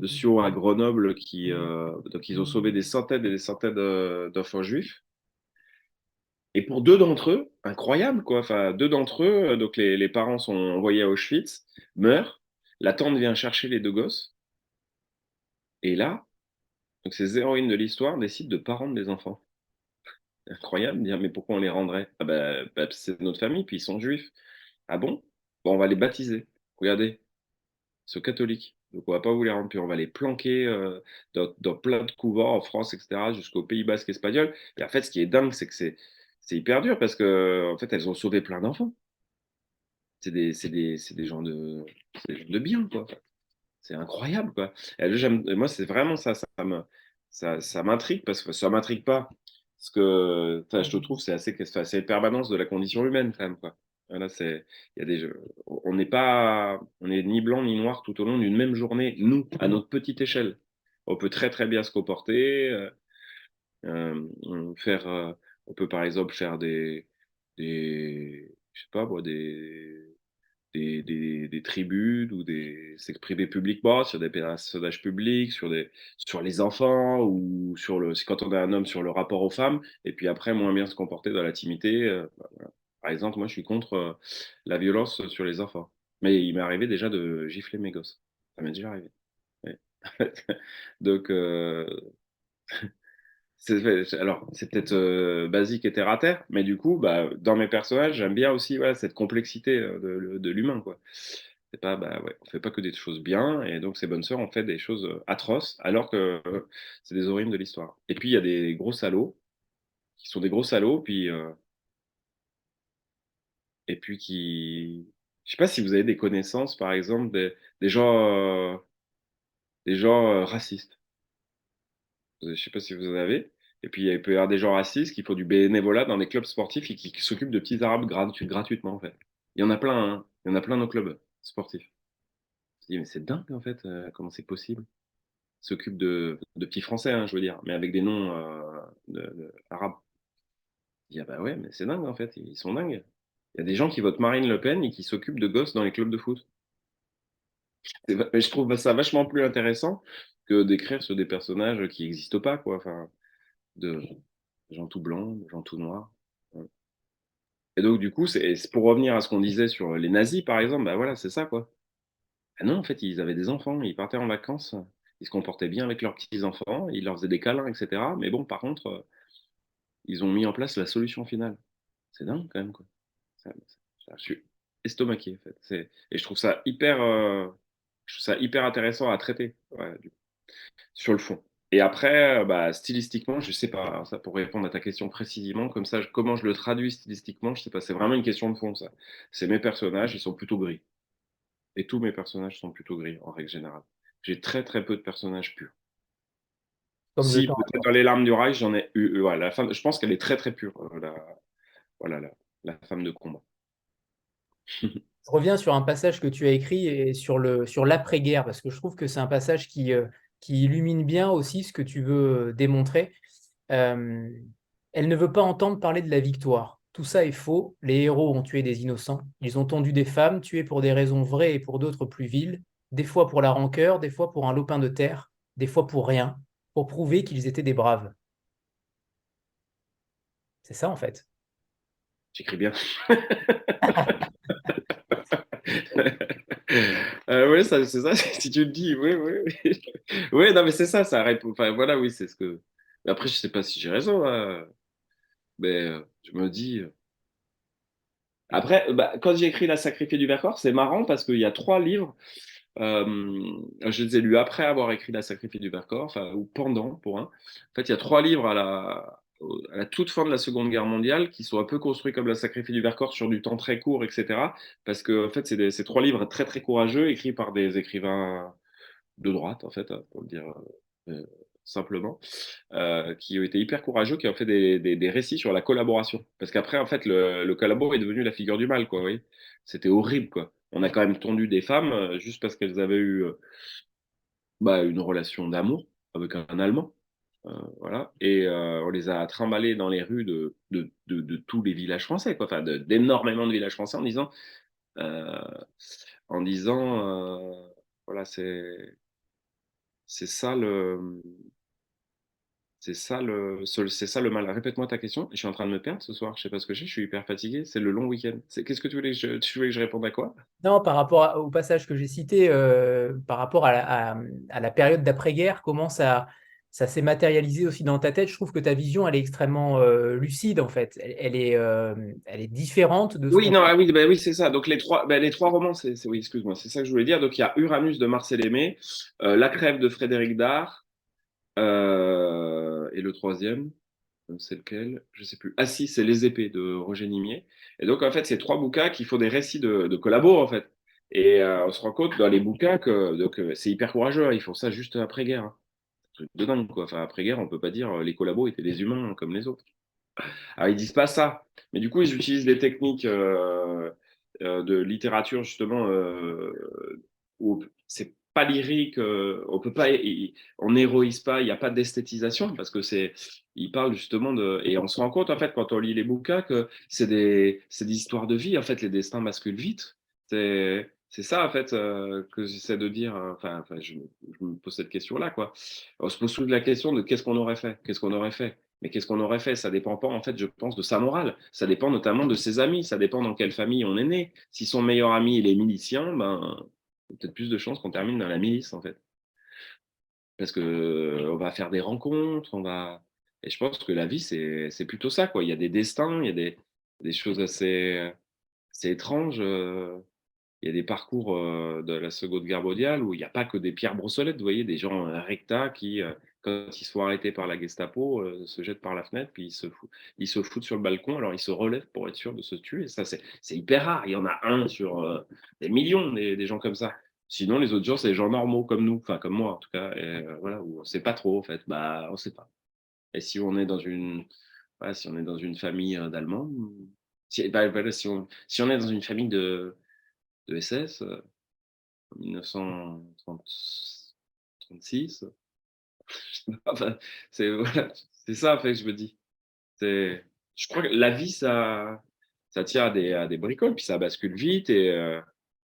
Sion à Grenoble donc ils ont sauvé des centaines et des centaines d'enfants juifs. Et pour deux d'entre eux, incroyable quoi, enfin deux d'entre eux, donc les parents sont envoyés à Auschwitz, meurent, la tante vient chercher les deux gosses, et là, donc ces héroïnes de l'histoire décident de ne pas rendre les enfants. Incroyable, dire mais pourquoi on les rendrait? Ah bah, c'est notre famille, puis ils sont juifs. Ah bon? Bon, on va les baptiser. Regardez, ils sont catholiques. Donc on va pas vous les rendre, puis on va les planquer dans plein de couvents en France, etc., jusqu'au Pays Basque espagnol. Et en fait, ce qui est dingue, c'est que c'est hyper dur parce que en fait, elles ont sauvé plein d'enfants. C'est des gens c'est des gens de bien, quoi. C'est incroyable, quoi. Et moi, c'est vraiment ça, ça m'intrigue parce que ça m'intrigue pas. Parce que, je te trouve, c'est une permanence de la condition humaine, quand même, quoi. Voilà, il y a on n'est pas, on est ni blanc ni noir tout au long d'une même journée, nous, à notre petite échelle. On peut très, très bien se comporter, faire, on peut par exemple faire je sais pas, moi, des tribunes ou s'exprimer publiquement sur des personnages publics, sur les enfants ou c'est quand on est un homme sur le rapport aux femmes, et puis après moins bien se comporter dans l'intimité. Voilà. Par exemple, moi je suis contre la violence sur les enfants. Mais il m'est arrivé déjà de gifler mes gosses. Ça m'est déjà arrivé. Ouais. Donc, alors, c'est peut-être basique et terre à terre, mais du coup, bah, dans mes personnages, j'aime bien aussi voilà, cette complexité de l'humain, quoi. C'est pas, bah, ouais, on fait pas que des choses bien, et donc ces bonnes sœurs ont fait des choses atroces, alors que c'est des horribles de l'histoire. Et puis il y a des gros salauds, qui sont des gros salauds, et puis je sais pas si vous avez des connaissances, par exemple, des gens racistes. Je sais pas si vous en avez. Et puis, il peut y avoir des gens racistes qui font du bénévolat dans les clubs sportifs et qui s'occupent de petits arabes gratuitement, en fait. Il y en a plein, hein. Il y en a plein dans nos clubs sportifs. Je dis, mais c'est dingue, en fait, comment c'est possible. Ils s'occupent de petits Français, hein, je veux dire, mais avec des noms arabes. Je dis, ah bah ouais, mais c'est dingue, en fait, ils sont dingues. Il y a des gens qui votent Marine Le Pen et qui s'occupent de gosses dans les clubs de foot. Je trouve ça vachement plus intéressant que d'écrire sur des personnages qui n'existent pas, quoi. Enfin, de gens tout blancs, de gens tout noirs. Ouais. Et donc, du coup, c'est pour revenir à ce qu'on disait sur les nazis, par exemple, bah voilà, c'est ça, quoi. Ah non, en fait, ils avaient des enfants, ils partaient en vacances, ils se comportaient bien avec leurs petits-enfants, ils leur faisaient des câlins, etc. Mais bon, par contre, ils ont mis en place la solution finale. C'est dingue, quand même, quoi. Je suis estomaqué, en fait. Et je trouve ça hyper intéressant à traiter, ouais, sur le fond. Et après, bah, stylistiquement, je sais pas. Alors ça, pour répondre à ta question précisément, comme ça, comment je le traduis stylistiquement, je sais pas. C'est vraiment une question de fond, ça. C'est mes personnages, ils sont plutôt gris. Et tous mes personnages sont plutôt gris, en règle générale. J'ai très très peu de personnages purs. Comme je Si, t'en peut-être dans Les Larmes du Rail, j'en ai eu. Ouais, la femme, je pense qu'elle est très très pure, voilà, la femme de combat. Je reviens sur un passage que tu as écrit et sur l'après-guerre, parce que je trouve que c'est un passage qui illumine bien aussi ce que tu veux démontrer. Euh, Elle ne veut pas entendre parler de la victoire. Tout ça est faux. Les héros ont tué des innocents. Ils ont tondu des femmes, tuées pour des raisons vraies et pour d'autres plus viles, des fois pour la rancœur, des fois pour un lopin de terre, des fois pour rien, pour prouver qu'ils étaient des braves. C'est ça en fait. J'écris bien. Oui, c'est ça, si tu le dis, oui, oui, oui. Oui, non, mais c'est ça, ça répond. Enfin, voilà, oui, c'est ce que. Mais après, je sais pas si j'ai raison, hein, mais je me dis. Après, quand j'ai écrit La Sacrifiée du Vercors, c'est marrant parce qu'il y a 3 livres. Je les ai lus après avoir écrit La Sacrifiée du Vercors, enfin, ou pendant, pour un. En fait, il y a 3 livres à la toute fin de la Seconde Guerre mondiale qui sont un peu construits comme La Sacrifiée du Vercors sur du temps très court, etc. Parce que, en fait, c'est 3 livres très, très courageux, écrits par des écrivains de droite, en fait, pour le dire euh, simplement, qui ont été hyper courageux, qui ont fait des récits sur la collaboration. Parce qu'après, en fait, le collabo est devenu la figure du mal, quoi, vous voyez. C'était horrible, quoi. On a quand même tondu des femmes juste parce qu'elles avaient eu une relation d'amour avec un Allemand. Voilà. Et on les a trimballées dans les rues de tous les villages français, quoi. Enfin, d'énormément de villages français euh, en disant voilà, c'est ça le, c'est ça le mal. Répète-moi ta question. Je suis en train de me perdre ce soir. Je sais pas ce que j'ai. Je suis hyper fatigué. C'est le long week-end. Qu'est-ce que tu voulais que je réponde à quoi? Non, par rapport au passage que j'ai cité, par rapport à la période d'après-guerre, comment ça s'est matérialisé aussi dans ta tête. Je trouve que ta vision, elle est extrêmement lucide, en fait. Elle est différente de ce Oui, qu'on... non, ah oui, oui, c'est ça. Donc les trois romans, oui, excuse-moi, c'est ça que je voulais dire. Donc il y a Uranus de Marcel Aimé, La Crève de Frédéric Dard, et le troisième, c'est lequel? Je sais plus. Ah si, c'est Les Épées de Roger Nimier. Et donc en fait, c'est 3 bouquins qui font des récits de collabos en fait. Et on se rend compte dans les bouquins que donc c'est hyper courageux, hein. Ils font ça juste après-guerre, hein. Truc de dingue quoi. Enfin après-guerre, on peut pas dire les collabos étaient des humains comme les autres. Alors, ils disent pas ça, mais du coup, ils utilisent des techniques de littérature, justement, où c'est pas lyrique, on peut pas, on n'héroïse pas, il n'y a pas d'esthétisation, parce que ils parlent justement et on se rend compte, en fait, quand on lit les bouquins, que c'est des histoires de vie, en fait, les destins basculent vite. C'est ça, en fait, que j'essaie de dire. Enfin, je me pose cette question-là, quoi. On se pose toute la question de qu'est-ce qu'on aurait fait? Qu'est-ce qu'on aurait fait? Mais qu'est-ce qu'on aurait fait? Ça dépend pas, en fait, je pense, de sa morale. Ça dépend notamment de ses amis. Ça dépend dans quelle famille on est né. Si son meilleur ami, il est milicien, il y a peut-être plus de chances qu'on termine dans la milice, en fait. Parce que on va faire des rencontres, Et je pense que la vie, c'est plutôt ça, quoi. Il y a des destins, il y a des choses assez étranges. Il y a des parcours de la Seconde Guerre mondiale où il n'y a pas que des pierres brossolettes, vous voyez, des gens recta qui, quand ils sont arrêtés par la Gestapo, se jettent par la fenêtre, puis ils se foutent sur le balcon, alors ils se relèvent pour être sûrs de se tuer. Ça, c'est hyper rare. Il y en a un sur des millions, des gens comme ça. Sinon, les autres gens, c'est des gens normaux comme nous, enfin comme moi en tout cas, et, voilà, où on ne sait pas trop en fait. Bah, on ne sait pas. Et si on est dans voilà, si on est dans une famille d'Allemands, voilà, si on est dans une famille de SS, 1936. Enfin, voilà, c'est ça, en fait, que je me dis. Je crois que la vie, ça tient à des bricoles, puis ça bascule vite. Et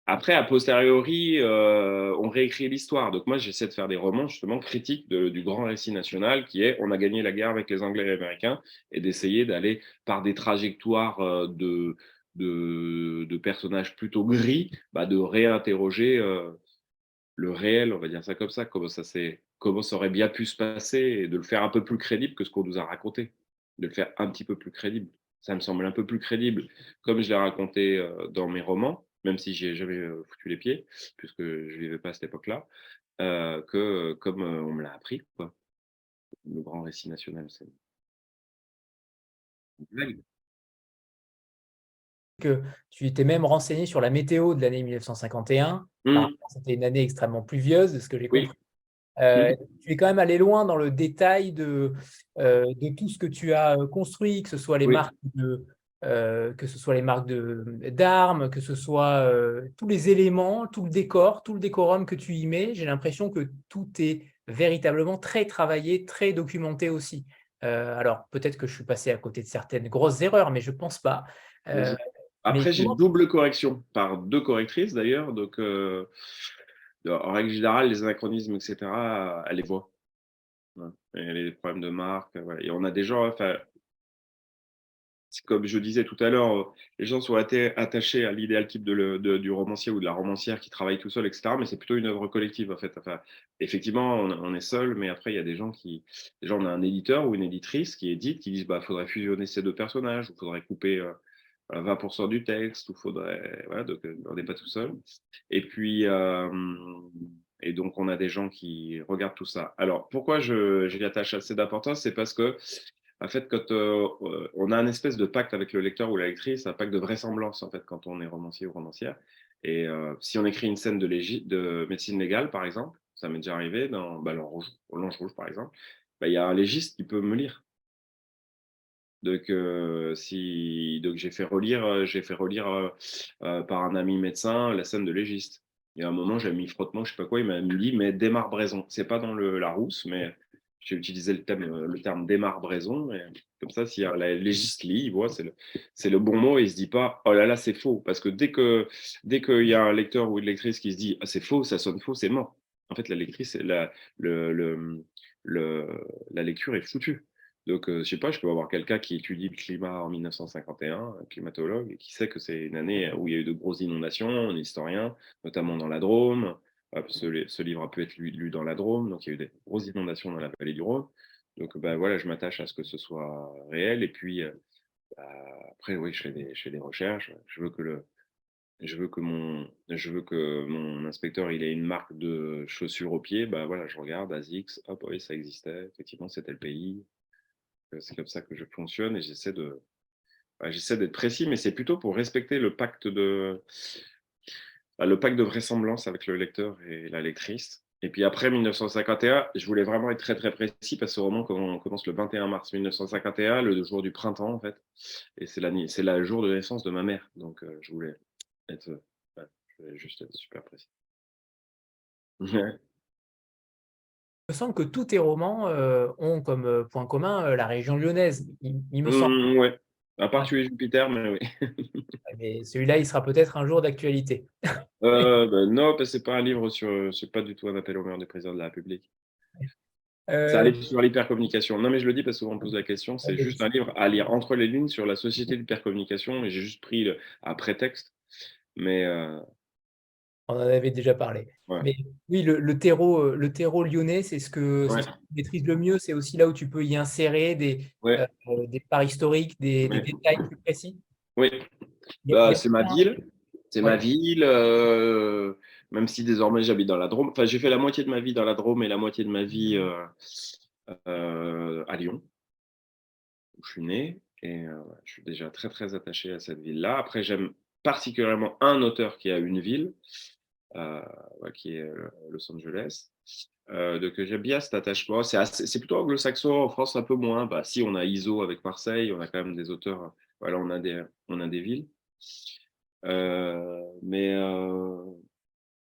après, a posteriori, on réécrit l'histoire. Donc moi, j'essaie de faire des romans, justement, critiques du grand récit national, qui est on a gagné la guerre avec les Anglais et les Américains, et d'essayer d'aller par des trajectoires de personnages plutôt gris, de réinterroger le réel, on va dire ça comme ça, comment ça aurait bien pu se passer et de le faire un peu plus crédible que ce qu'on nous a raconté, de le faire un petit peu plus crédible. Ça me semble un peu plus crédible, comme je l'ai raconté dans mes romans, même si j'ai jamais foutu les pieds, puisque je vivais pas à cette époque-là, que comme on me l'a appris, quoi. Le grand récit national, c'est une blague. Que tu étais même renseigné sur la météo de l'année 1951. Apparemment, c'était une année extrêmement pluvieuse, de ce que j'ai compris. Oui. Mmh. Tu es quand même allé loin dans le détail de tout ce que tu as construit, que ce soit les Oui. marques que ce soit les marques d'armes, que ce soit tous les éléments, tout le décor, tout le décorum que tu y mets. J'ai l'impression que tout est véritablement très travaillé, très documenté aussi. Alors, peut-être que je suis passé à côté de certaines grosses erreurs, mais je pense pas. Mais Euh, mais après, j'ai comment double correction par 2 correctrices d'ailleurs. Donc, en règle générale, les anachronismes, etc., elle les voit. Ouais. Et les problèmes de marque, ouais. Et on a des gens, enfin, c'est comme je disais tout à l'heure, les gens sont attachés à l'idéal type du romancier ou de la romancière qui travaille tout seul, etc. Mais c'est plutôt une œuvre collective, en fait. Enfin, effectivement, on est seul, mais après, il y a des gens on a un éditeur ou une éditrice qui édite, qui disent, faudrait fusionner ces 2 personnages, ou faudrait couper. 20% du texte, ou faudrait, voilà, donc on n'est pas tout seul. Et puis, et donc on a des gens qui regardent tout ça. Alors pourquoi j'y attache assez d'importance, c'est parce que, en fait, quand on a un espèce de pacte avec le lecteur ou la lectrice, un pacte de vraisemblance, en fait, quand on est romancier ou romancière. Et si on écrit une scène de médecine légale, par exemple, ça m'est déjà arrivé dans l'Ange Rouge, par exemple, bah, il y a un légiste qui peut me lire. Donc j'ai fait relire par un ami médecin la scène de légiste. Il y a un moment, j'ai mis frottement, je sais pas quoi, il m'a dit, mais démarre-braison. C'est pas dans le Larousse, mais j'ai utilisé le terme démarre-braison. Et comme ça, si la légiste lit, il voit, c'est le bon mot, et il se dit pas, oh là là, c'est faux. Parce que dès qu'il y a un lecteur ou une lectrice qui se dit, ah, c'est faux, ça sonne faux, c'est mort. En fait, la lectrice, le, le, le- la lecture est foutue. Donc, je sais pas, je peux avoir quelqu'un qui étudie le climat en 1951, un climatologue, et qui sait que c'est une année où il y a eu de grosses inondations, un historien, notamment dans la Drôme, parce que ce livre a pu être lu dans la Drôme, donc il y a eu des grosses inondations dans la vallée du Rhône. Donc, bah, voilà, je m'attache à ce que ce soit réel. Et puis, bah, après, oui, je fais des recherches. Je veux que mon inspecteur il ait une marque de chaussures au pied. Bah voilà, je regarde ASICS, hop, oui, ça existait. Effectivement, c'était le pays. C'est comme ça que je fonctionne, et j'essaie d'être précis, mais c'est plutôt pour respecter le pacte de vraisemblance avec le lecteur et la lectrice. Et puis après 1951, je voulais vraiment être très très précis, parce que ce roman commence le 21 mars 1951, le jour du printemps en fait, et c'est le jour de naissance de ma mère. Donc je voulais être, ouais, je voulais juste être super précis. Il me semble que tous tes romans ont comme point commun la région lyonnaise, il me semble. Ouais. À part Ouais. tuer Jupiter, mais oui. Mais celui-là, il sera peut-être un jour d'actualité. Non, parce que c'est pas un livre c'est pas du tout un appel au maire du président de la République. C'est un Euh, livre sur l'hypercommunication. Non, mais je le dis parce que souvent on me pose la question. C'est juste un livre à lire entre les lignes sur la société de l'hypercommunication, et j'ai juste pris un prétexte. Mais On en avait déjà parlé. ouais. Mais oui, le terreau lyonnais, c'est Ouais. ce que tu maîtrises le mieux. C'est aussi là où tu peux y insérer Ouais. des parts historiques, des Ouais. détails plus précis. Oui. Il y a C'est ma pas- ville. C'est ma ouais. ville. Même si désormais j'habite dans la Drôme. Enfin, j'ai fait la moitié de ma vie dans la Drôme et la moitié de ma vie à Lyon, où je suis né. Et ouais, je suis déjà très très attaché à cette ville-là. Après, j'aime particulièrement un auteur qui a une ville, euh, ouais, qui est Los Angeles. Donc j'aime bien cet attachement. C'est plutôt anglo-saxon. En France, un peu moins. Bah, si, on a ISO avec Marseille, on a quand même des auteurs. Voilà, on a des villes. Mais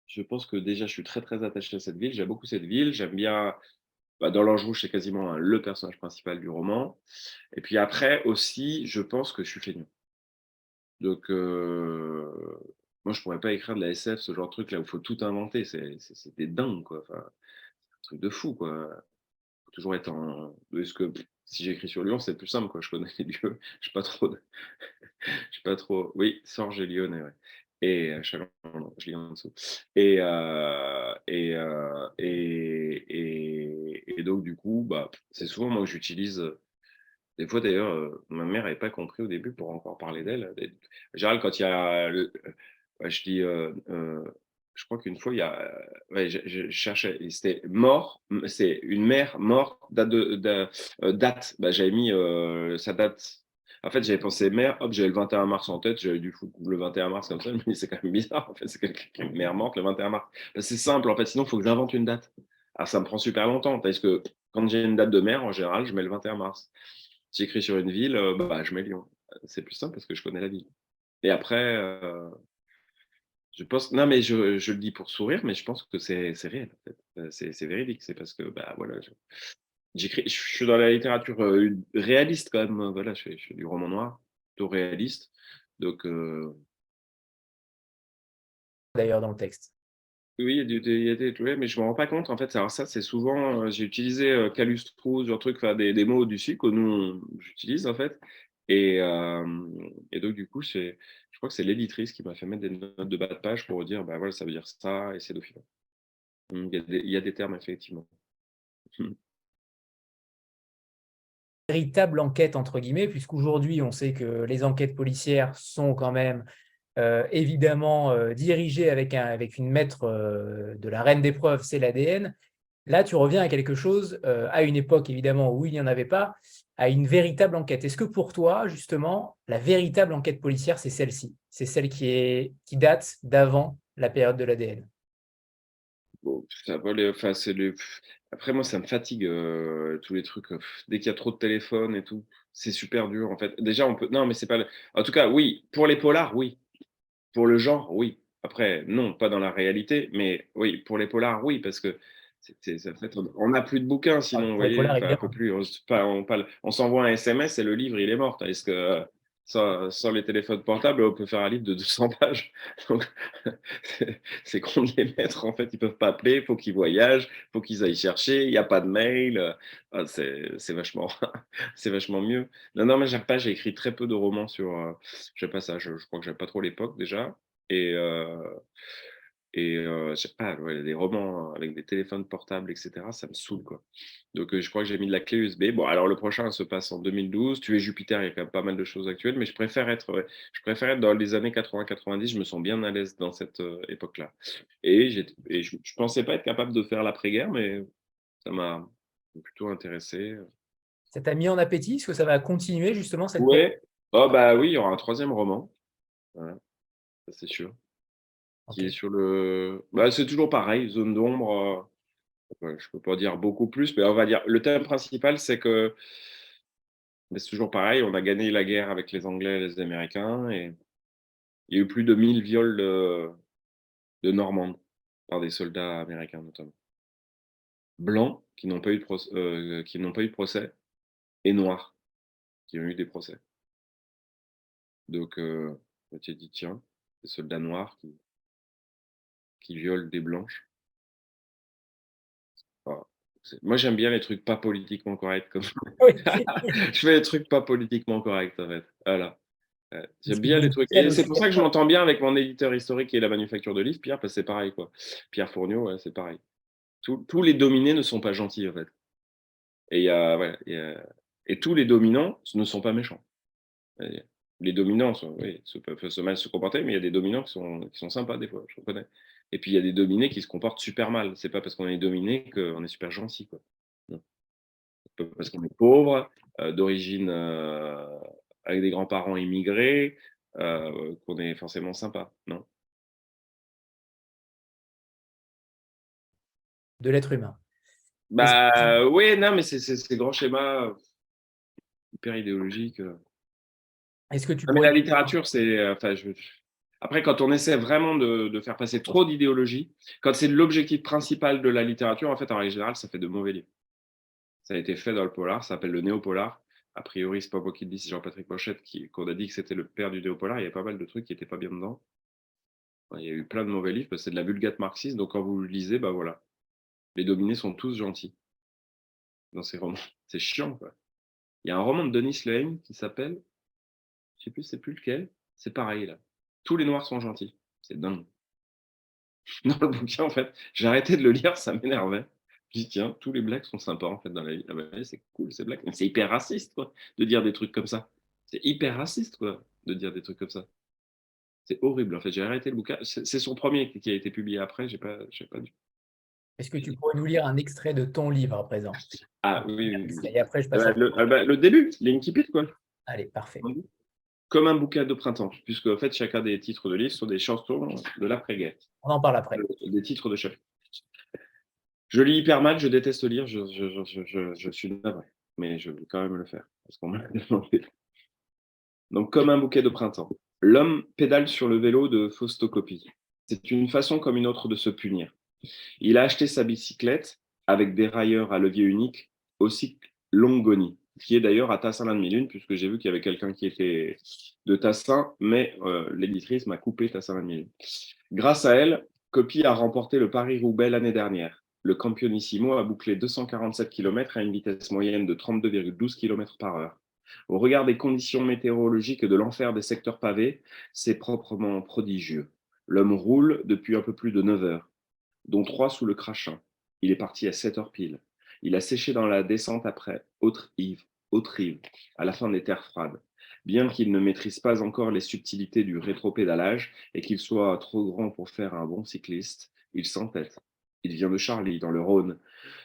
je pense que déjà, je suis très très attaché à cette ville. J'aime beaucoup cette ville. J'aime bien. Bah, dans l'Ange Rouge, c'est quasiment le personnage principal du roman. Et puis après aussi, je pense que je suis feignant. Donc, moi, je pourrais pas écrire de la SF, ce genre de truc là où il faut tout inventer. C'est des dingues, quoi. Enfin, c'est un truc de fou, quoi. Faut toujours être en. Parce que si j'écris sur Lyon, c'est plus simple, quoi. Je connais les lieux. Je sais pas trop. Je sais pas trop. Oui, Sorges et Lyonnais, ouais. Et Chalon, non, je lis en dessous. Et donc, du coup, bah, c'est souvent moi que j'utilise. Des fois, d'ailleurs, ma mère n'avait pas compris au début pour encore parler d'elle. En général, quand il y a. Ouais, je dis. Je crois qu'une fois, il y a. Ouais, je cherchais. Et c'était mort. C'est une mère morte, date. Bah, j'avais mis sa date. En fait, j'avais pensé mère, hop, j'avais le 21 mars en tête, j'avais dû foutre le 21 mars comme ça, mais c'est quand même bizarre, en fait, c'est quelqu'un qui est une mère morte le 21 mars. Bah, c'est simple, en fait, sinon, il faut que j'invente une date. Alors, ça me prend super longtemps, parce que quand j'ai une date de mère, en général, je mets le 21 mars. Si j'écris sur une ville, bah, je mets Lyon. C'est plus simple parce que je connais la ville. Et après, je pense, non, mais je le dis pour sourire, mais je pense que c'est réel, en fait. C'est véridique. C'est parce que, bah, voilà, je suis dans la littérature réaliste quand même. Voilà, je fais du roman noir, plutôt réaliste. Donc, D'ailleurs, dans le texte. oui, il y a des mais je me rends pas compte. En fait, alors ça, c'est souvent, j'ai utilisé Calustrous, genre truc, enfin, des mots du SIC que nous, j'utilise en fait. Et donc, du coup, je crois que c'est l'éditrice qui m'a fait mettre des notes de bas de page pour dire, bah voilà, ça veut dire ça, et c'est Dauphin. Il y a des termes, effectivement. véritable enquête, entre guillemets, puisqu'aujourd'hui, on sait que les enquêtes policières sont quand même évidemment dirigées avec une maître de la reine des preuves, c'est l'ADN. Là, tu reviens à quelque chose, à une époque évidemment où il n'y en avait pas, à une véritable enquête. Est-ce que pour toi, justement, la véritable enquête policière, c'est celle-ci? C'est celle qui date d'avant la période de l'ADN? Bon, ça va enfin, après, moi, ça me fatigue, tous les trucs, dès qu'il y a trop de téléphones et tout, c'est super dur, en fait. Déjà, on peut non, mais c'est pas en tout cas, oui, pour les polars, oui. Pour le genre, oui. Après, non, pas dans la réalité, mais oui, pour les polars, oui, parce que en fait, on n'a plus de bouquins Ah, sinon, vous pour les voyez? polars, Enfin, on peut évidemment. plus, on s'envoie un SMS et le livre, il est mort. Tandis que sans les téléphones portables, on peut faire un livre de 200 pages. Donc, c'est con de les mettre, en fait, ils peuvent pas appeler, il faut qu'ils voyagent, il faut qu'ils aillent chercher, il n'y a pas de mail. C'est vachement, c'est vachement mieux. Non, non, mais j'aime pas, j'ai écrit très peu de romans sur. J'aime pas ça, je crois que j'aime pas trop l'époque déjà. Et, je sais pas, ouais, des romans avec des téléphones portables, et cetera, ça me saoule, quoi. Donc, je crois que j'ai mis de la clé USB. Bon, alors le prochain se passe en 2012. Tu es Jupiter, il y a quand même pas mal de choses actuelles, mais je préfère être dans les années 80-90. Je me sens bien à l'aise dans cette époque-là. Et je pensais pas être capable de faire l'après-guerre, mais ça m'a plutôt intéressé. Ça t'a mis en appétit? Est-ce que ça va continuer justement cette période? Ouais, oh bah oui, il y aura un troisième roman, voilà, ça c'est sûr, Ok. qui est sur le. Bah, c'est toujours pareil, zone d'ombre. Ouais, je peux pas dire beaucoup plus, mais on va dire le thème principal, c'est que mais c'est toujours pareil, on a gagné la guerre avec les Anglais et les Américains, et il y a eu plus de 1000 viols de Normandes par des soldats américains notamment. Blancs qui n'ont pas eu de procès, et noirs qui ont eu des procès. Donc, on s'est dit: «Tiens, des soldats noirs qui violent des blanches». Voilà. Moi, j'aime bien les trucs pas politiquement corrects comme Oui. je fais les trucs pas politiquement corrects, en fait. Voilà. C'est J'aime ce qui bien vous les trucs, tienne et c'est aussi pour à ça que je toi. m'entends bien avec mon éditeur historique et la manufacture de livres, Pierre, parce que c'est pareil, quoi. Pierre Fourniot, ouais, c'est pareil. Tous les dominés ne sont pas gentils, en fait, et il y a ouais, et tous les dominants ne sont pas méchants. Et les dominants oui, peuvent se mal se comporter, mais il y a des dominants qui sont sympas des fois, je reconnais. Et puis il y a des dominés qui se comportent super mal. C'est pas parce qu'on est dominé qu'on est super gentil, quoi. Non. Pas parce qu'on est pauvre, d'origine, avec des grands-parents immigrés, qu'on est forcément sympa, non? De l'être humain. Est-ce Bah, oui, non, mais c'est ces grands schémas hyper idéologiques. est-ce que tu Non, mais pourrais la nous dire littérature, c'est, enfin, après, quand on essaie vraiment de faire passer trop d'idéologie, quand c'est l'objectif principal de la littérature, en fait, en règle générale, ça fait de mauvais livres. Ça a été fait dans le polar, ça s'appelle le néopolar. A priori, c'est pas moi qui le dis, c'est Jean-Patrick Pochette qu'on a dit que c'était le père du néopolar. Il y a pas mal de trucs qui étaient pas bien dedans. Il y a eu plein de mauvais livres parce que c'est de la vulgate marxiste. Donc, quand vous le lisez, bah voilà, les dominés sont tous gentils dans ces romans. C'est chiant, quoi. Il y a un roman de Denis Lehane qui s'appelle, je sais plus, c'est plus lequel. C'est pareil, là. Tous les noirs sont gentils. C'est dingue. Dans le bouquin, en fait, j'ai arrêté de le lire, ça m'énervait. Je dis: «Tiens, tous les blacks sont sympas, en fait, dans la vie». Ah bah ouais, c'est cool, c'est black, mais c'est hyper raciste, quoi, de dire des trucs comme ça. C'est hyper raciste, quoi, de dire des trucs comme ça. C'est horrible, en fait, j'ai arrêté le bouquin. C'est son premier qui a été publié après, j'ai pas dû. est-ce que tu pourrais nous lire un extrait de ton livre à présent? Ah oui, oui, oui, oui. Et après, je passe à... Le début, l'incipit, quoi. Allez, parfait. Comme un bouquin de printemps, puisque, en fait, chacun des titres de livres sont des chansons de l'après-guerre, On en parle après. des titres de chaque. Je lis hyper mal, je déteste lire, je suis navré, mais je vais quand même le faire parce qu'on m'a demandé. Donc, comme un bouquet de printemps. L'homme pédale sur le vélo de Faustocopie. C'est une façon comme une autre de se punir. Il a acheté sa bicyclette avec dérailleur à levier unique au cycle Longoni, qui est d'ailleurs à Tassin-la-Demi-Lune, puisque j'ai vu qu'il y avait quelqu'un qui était de Tassin, mais l'éditrice m'a coupé Tassin-la-Demi-Lune. Grâce à elle, Copy a remporté le Paris-Roubaix l'année dernière. Le Campionissimo a bouclé 247 km à une vitesse moyenne de 32,12 km par heure. Au regard des conditions météorologiques et de l'enfer des secteurs pavés, c'est proprement prodigieux. L'homme roule depuis un peu plus de 9 heures, dont 3 sous le crachin. Il est parti à 7 heures pile. Il a séché dans la descente après, autre ivre. haute rive, à la fin des terres froides. Bien qu'il ne maîtrise pas encore les subtilités du rétropédalage et qu'il soit trop grand pour faire un bon cycliste, il s'entête. Il vient de Charlie, dans le Rhône.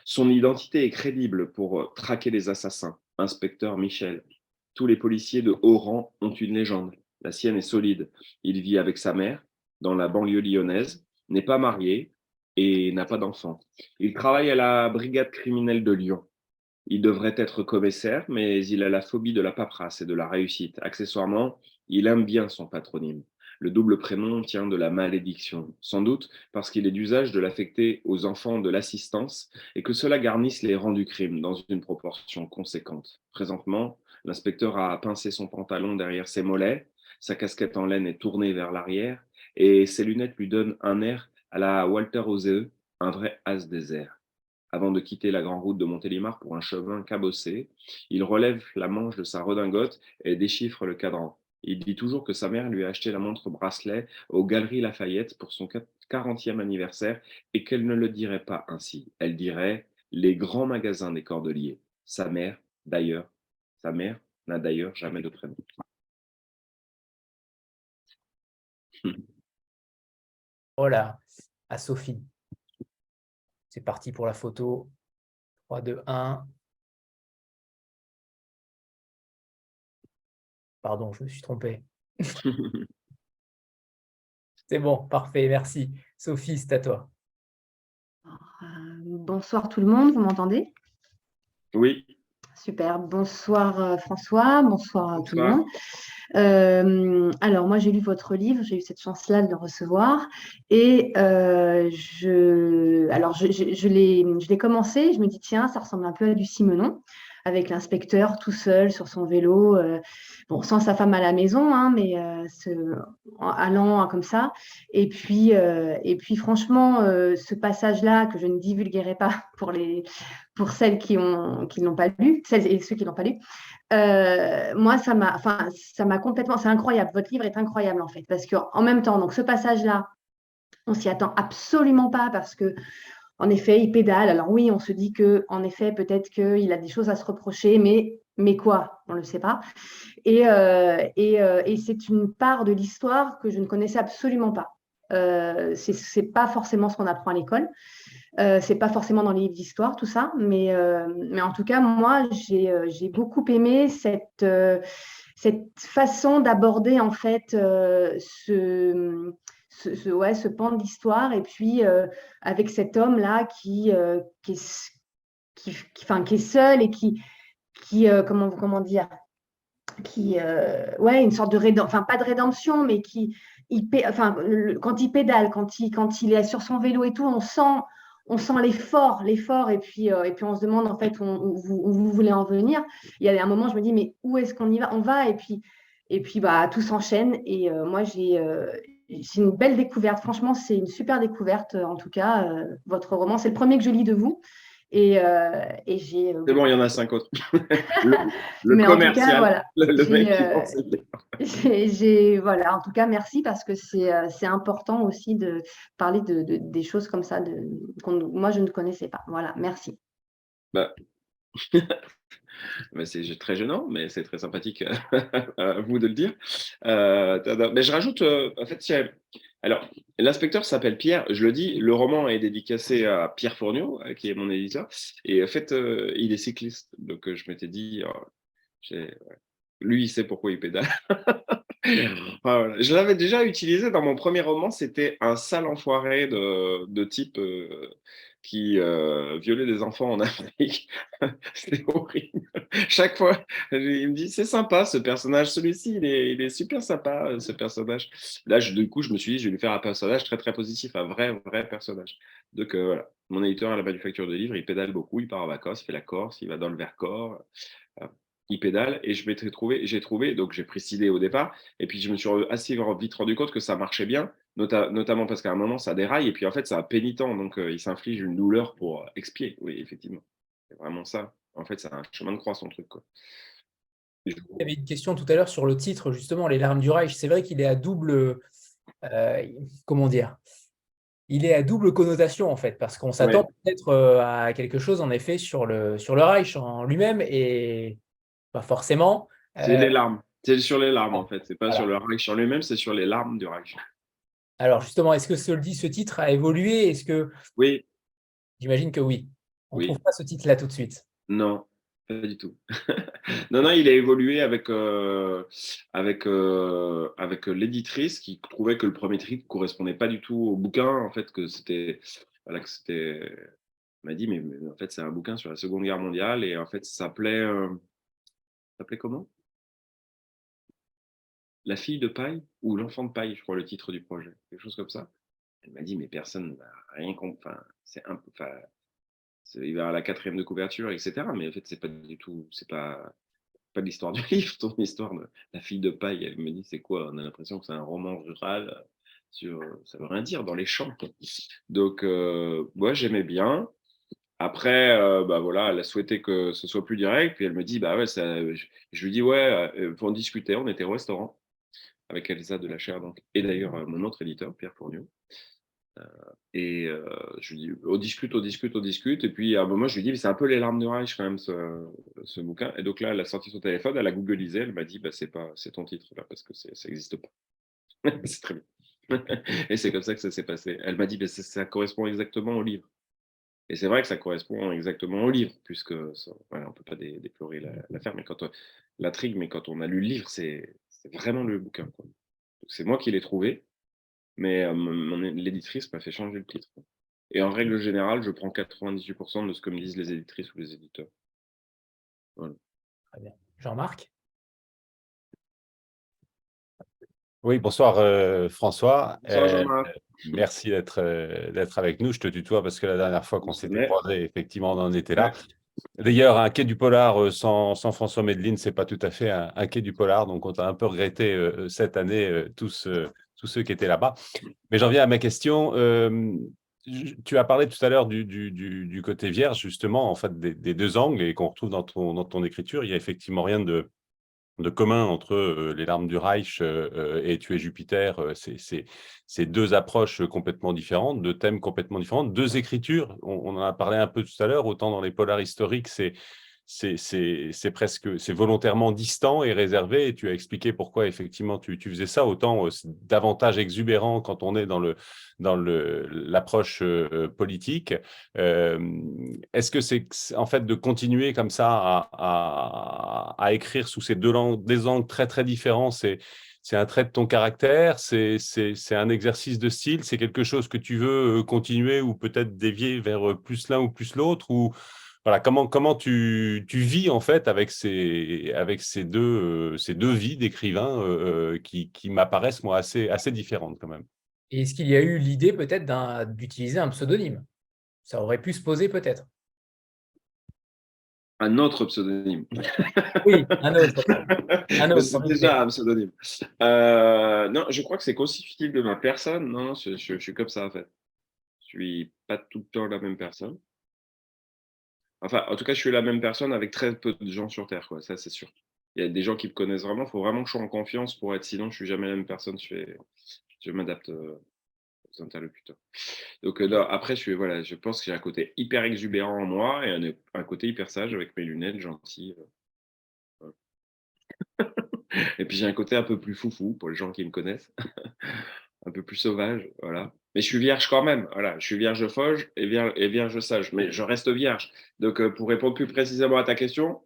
Son identité est crédible pour traquer les assassins. Inspecteur Michel. Tous les policiers de haut rang ont une légende. La sienne est solide. Il vit avec sa mère, dans la banlieue lyonnaise, n'est pas marié et n'a pas d'enfant. Il travaille à la brigade criminelle de Lyon. Il devrait être commissaire, mais il a la phobie de la paperasse et de la réussite. Accessoirement, il aime bien son patronyme. Le double prénom tient de la malédiction, sans doute parce qu'il est d'usage de l'affecter aux enfants de l'assistance et que cela garnisse les rangs du crime dans une proportion conséquente. Présentement, l'inspecteur a pincé son pantalon derrière ses mollets, sa casquette en laine est tournée vers l'arrière et ses lunettes lui donnent un air à la Walter Osee, un vrai as des airs. Avant de quitter la grande route de Montélimar pour un chemin cabossé, il relève la manche de sa redingote et déchiffre le cadran. Il dit toujours que sa mère lui a acheté la montre bracelet aux Galeries Lafayette pour son 40e anniversaire et qu'elle ne le dirait pas ainsi. Elle dirait les grands magasins des cordeliers. D'ailleurs, sa mère n'a d'ailleurs jamais de prénom. Voilà, à Sophie. C'est parti pour la photo. 3, 2, 1. Pardon, je me suis trompé. C'est bon, parfait, merci. Sophie, c'est à toi. Bonsoir tout le monde, vous m'entendez? Oui, Super, bonsoir François, bonsoir à tout le monde. bonsoir. Alors moi j'ai lu votre livre, j'ai eu cette chance-là de le recevoir et je l'ai commencé, je me dis tiens ça ressemble un peu à du Simenon avec l'inspecteur tout seul sur son vélo, bon sans sa femme à la maison hein, mais allant comme ça et puis franchement ce passage-là que je ne divulguerai pas pour celles qui l'ont pas lu, celles et ceux qui l'ont pas lu. Moi, ça m'a complètement. C'est incroyable. Votre livre est incroyable en fait, parce que en même temps, donc ce passage-là, on s'y attend absolument pas parce que, en effet, il pédale. Alors oui, on se dit que, en effet, peut-être qu'il a des choses à se reprocher, mais quoi? On ne le sait pas. Et c'est une part de l'histoire que je ne connaissais absolument pas. C'est pas forcément ce qu'on apprend à l'école. C'est pas forcément dans les livres d'histoire, tout ça, mais en tout cas, moi, j'ai beaucoup aimé cette façon d'aborder en fait ce pan de l'histoire et puis avec cet homme-là qui est seul et comment dire, ouais, une sorte de rédemption, enfin pas de rédemption, mais quand il pédale, quand il est sur son vélo et tout, on sent l'effort, et puis on se demande en fait où vous voulez en venir. Il y a un moment, je me dis, mais où est-ce qu'on y va? On va, et puis bah, tout s'enchaîne. Et moi, c'est une belle découverte. Franchement, c'est une super découverte, en tout cas. Votre roman, c'est le premier que je lis de vous. Et j'ai. C'est bon, il y en a 5 autres. le Mais en tout cas, commercial, voilà. le mec qui pense. Voilà, en tout cas, merci parce que c'est important aussi de parler des choses comme ça moi je ne connaissais pas. Voilà, merci. Bah, c'est très gênant, mais c'est très sympathique à vous de le dire. Mais je rajoute, en fait, alors, l'inspecteur s'appelle Pierre, je le dis, le roman est dédicacé à Pierre Fourniot, qui est mon éditeur, et en fait, il est cycliste. Donc, je m'étais dit, lui, il sait pourquoi il pédale. Voilà. Je l'avais déjà utilisé dans mon premier roman, c'était un sale enfoiré de type qui violait des enfants en Afrique. C'était horrible. Chaque fois, il me dit c'est sympa ce personnage, celui-ci il est super sympa ce personnage. Là, du coup, je me suis dit je vais lui faire un personnage très très positif, un vrai personnage. Donc voilà, mon éditeur à la manufacture de livres, il pédale beaucoup, il part en vacances, il fait la Corse, il va dans le Vercors. Il pédale et j'ai trouvé, donc j'ai précisé au départ, et puis je me suis assez vite rendu compte que ça marchait bien, notamment parce qu'à un moment ça déraille, et puis en fait c'est un pénitent, donc il s'inflige une douleur pour expier, oui, effectivement. C'est vraiment ça. En fait, c'est un chemin de croix son truc, quoi. Il y avait une question tout à l'heure sur le titre, justement, Les larmes du Reich. C'est vrai qu'il est à double. Comment dire? Il est à double connotation, en fait, parce qu'on s'attend Ouais. peut-être à quelque chose, en effet, sur le Reich en lui-même. Et Pas forcément. C'est les larmes. C'est sur les larmes, en Bon, fait. C'est pas sur voilà. le Reich en lui-même, c'est sur les larmes du Reich. Alors justement, est-ce que ce titre a évolué? Est-ce que Oui, j'imagine que oui. On ne trouve oui. pas ce titre-là tout de suite. Non, pas du tout. Non, non, il a évolué avec l'éditrice qui trouvait que le premier titre ne correspondait pas du tout au bouquin, en fait, que c'était. Voilà, que c'était. Elle m'a dit, mais en fait, c'est un bouquin sur la Seconde Guerre mondiale et en fait, ça s'appelait comment? La fille de paille ou l'enfant de paille, je crois, le titre du projet, quelque chose comme ça. Elle m'a dit, mais personne n'a rien compris. Enfin, enfin, il va à la quatrième de couverture, etc. Mais en fait, c'est pas du tout, c'est pas l'histoire du livre, ton histoire de la fille de paille. Elle me dit, c'est quoi? On a l'impression que c'est un roman rural ça veut rien dire, dans les champs, quoi. Donc, moi, j'aimais bien. Après, bah voilà, elle a souhaité que ce soit plus direct. Puis elle me dit, bah ouais, je lui dis, ouais, on discutait, on était au restaurant avec Elsa de la Chair, donc, et d'ailleurs mon autre éditeur, Pierre Fournier. Et je lui dis, on discute. Et puis à un moment, je lui dis, mais c'est un peu les larmes de Reich quand même, ce bouquin. Et donc là, elle a sorti son téléphone, elle a googlisé, elle m'a dit, bah, c'est ton titre là, parce que ça n'existe pas. C'est très bien. Et c'est comme ça que ça s'est passé. Elle m'a dit, bah, ça correspond exactement au livre. Et c'est vrai que ça correspond exactement au livre, puisque voilà, on ne peut pas déplorer l'affaire, mais l'intrigue, mais quand on a lu le livre, c'est vraiment le bouquin, quoi. C'est moi qui l'ai trouvé, mais l'éditrice m'a fait changer le titre. Et en règle générale, je prends 98% de ce que me disent les éditrices ou les éditeurs. Voilà. Très bien. Jean-Marc? Oui, bonsoir François. Bonsoir Jean-Marc. Merci d'être avec nous. Je te tutoie parce que la dernière fois qu'on s'était croisés, effectivement, on en était là. D'ailleurs, un quai du polar sans François Medline, c'est pas tout à fait un quai du polar. Donc, on t'a un peu regretté cette année, tous ceux qui étaient là-bas. Mais j'en viens à ma question. Tu as parlé tout à l'heure du côté vierge, justement, en fait, des deux angles et qu'on retrouve dans ton écriture. Il y a effectivement rien de commun entre les larmes du Reich et Tuer Jupiter. C'est deux approches complètement différentes, deux thèmes complètement différents, deux écritures. On en a parlé un peu tout à l'heure, autant dans les polars historiques, c'est volontairement distant et réservé, et tu as expliqué pourquoi effectivement tu faisais ça, autant c'est davantage exubérant quand on est dans l'approche politique. Est-ce que c'est en fait de continuer comme ça à écrire sous ces des angles très très différents, c'est un trait de ton caractère, c'est un exercice de style, c'est quelque chose que tu veux continuer ou peut-être dévier vers plus l'un ou plus l'autre, ou voilà, comment tu vis en fait avec ces deux vies d'écrivain qui m'apparaissent moi assez différentes quand même. Et est-ce qu'il y a eu l'idée peut-être d'utiliser un pseudonyme? Ça aurait pu se poser peut-être. Un autre pseudonyme. Oui, un autre. C'est déjà un pseudonyme. Non, je crois que c'est constitutif de ma personne. Non, je suis comme ça en fait. Je suis pas tout le temps la même personne. Enfin, en tout cas, je suis la même personne avec très peu de gens sur Terre, quoi. Ça, c'est sûr. Il y a des gens qui me connaissent vraiment. Il faut vraiment que je sois en confiance pour être. Sinon, je suis jamais la même personne. Je m'adapte aux interlocuteurs. Donc, non, après, voilà, je pense que j'ai un côté hyper exubérant en moi et un côté hyper sage avec mes lunettes, gentil. Voilà. Et puis, j'ai un côté un peu plus foufou pour les gens qui me connaissent. Un peu plus sauvage, voilà. Mais je suis vierge quand même, voilà. Je suis vierge fauge et vierge sage, mais je reste vierge. Donc, pour répondre plus précisément à ta question,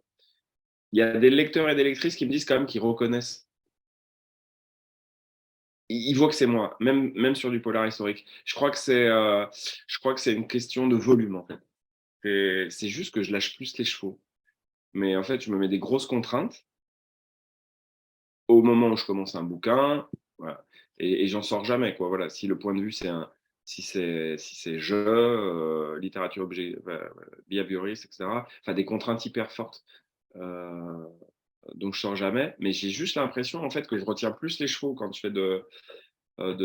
il y a des lecteurs et des lectrices qui me disent quand même qu'ils reconnaissent. Ils voient que c'est moi, même sur du polar historique. Je crois que c'est une question de volume, en fait. C'est juste que je lâche plus les chevaux. Mais en fait, je me mets des grosses contraintes au moment où je commence un bouquin, voilà. Et j'en sors jamais, quoi. Voilà. Si le point de vue, si c'est littérature objet, behavioriste, etc. Enfin, des contraintes hyper fortes. Donc, je sors jamais. Mais j'ai juste l'impression, en fait, que je retiens plus les chevaux quand je fais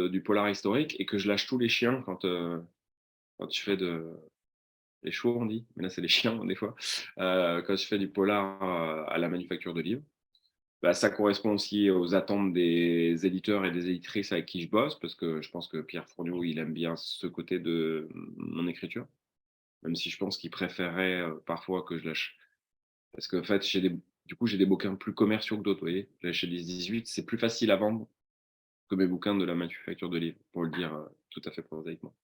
du polar historique et que je lâche tous les chiens quand je fais les chevaux, on dit. Mais là, c'est les chiens, des fois. Quand je fais du polar à la manufacture de livres. Bah, ça correspond aussi aux attentes des éditeurs et des éditrices avec qui je bosse, parce que je pense que Pierre Fournier, il aime bien ce côté de mon écriture, même si je pense qu'il préférerait parfois que je lâche. Parce qu'en fait, Du coup, j'ai des bouquins plus commerciaux que d'autres, vous voyez. Là, chez les 18, c'est plus facile à vendre que mes bouquins de la manufacture de livres, pour le dire tout à fait prosaïquement.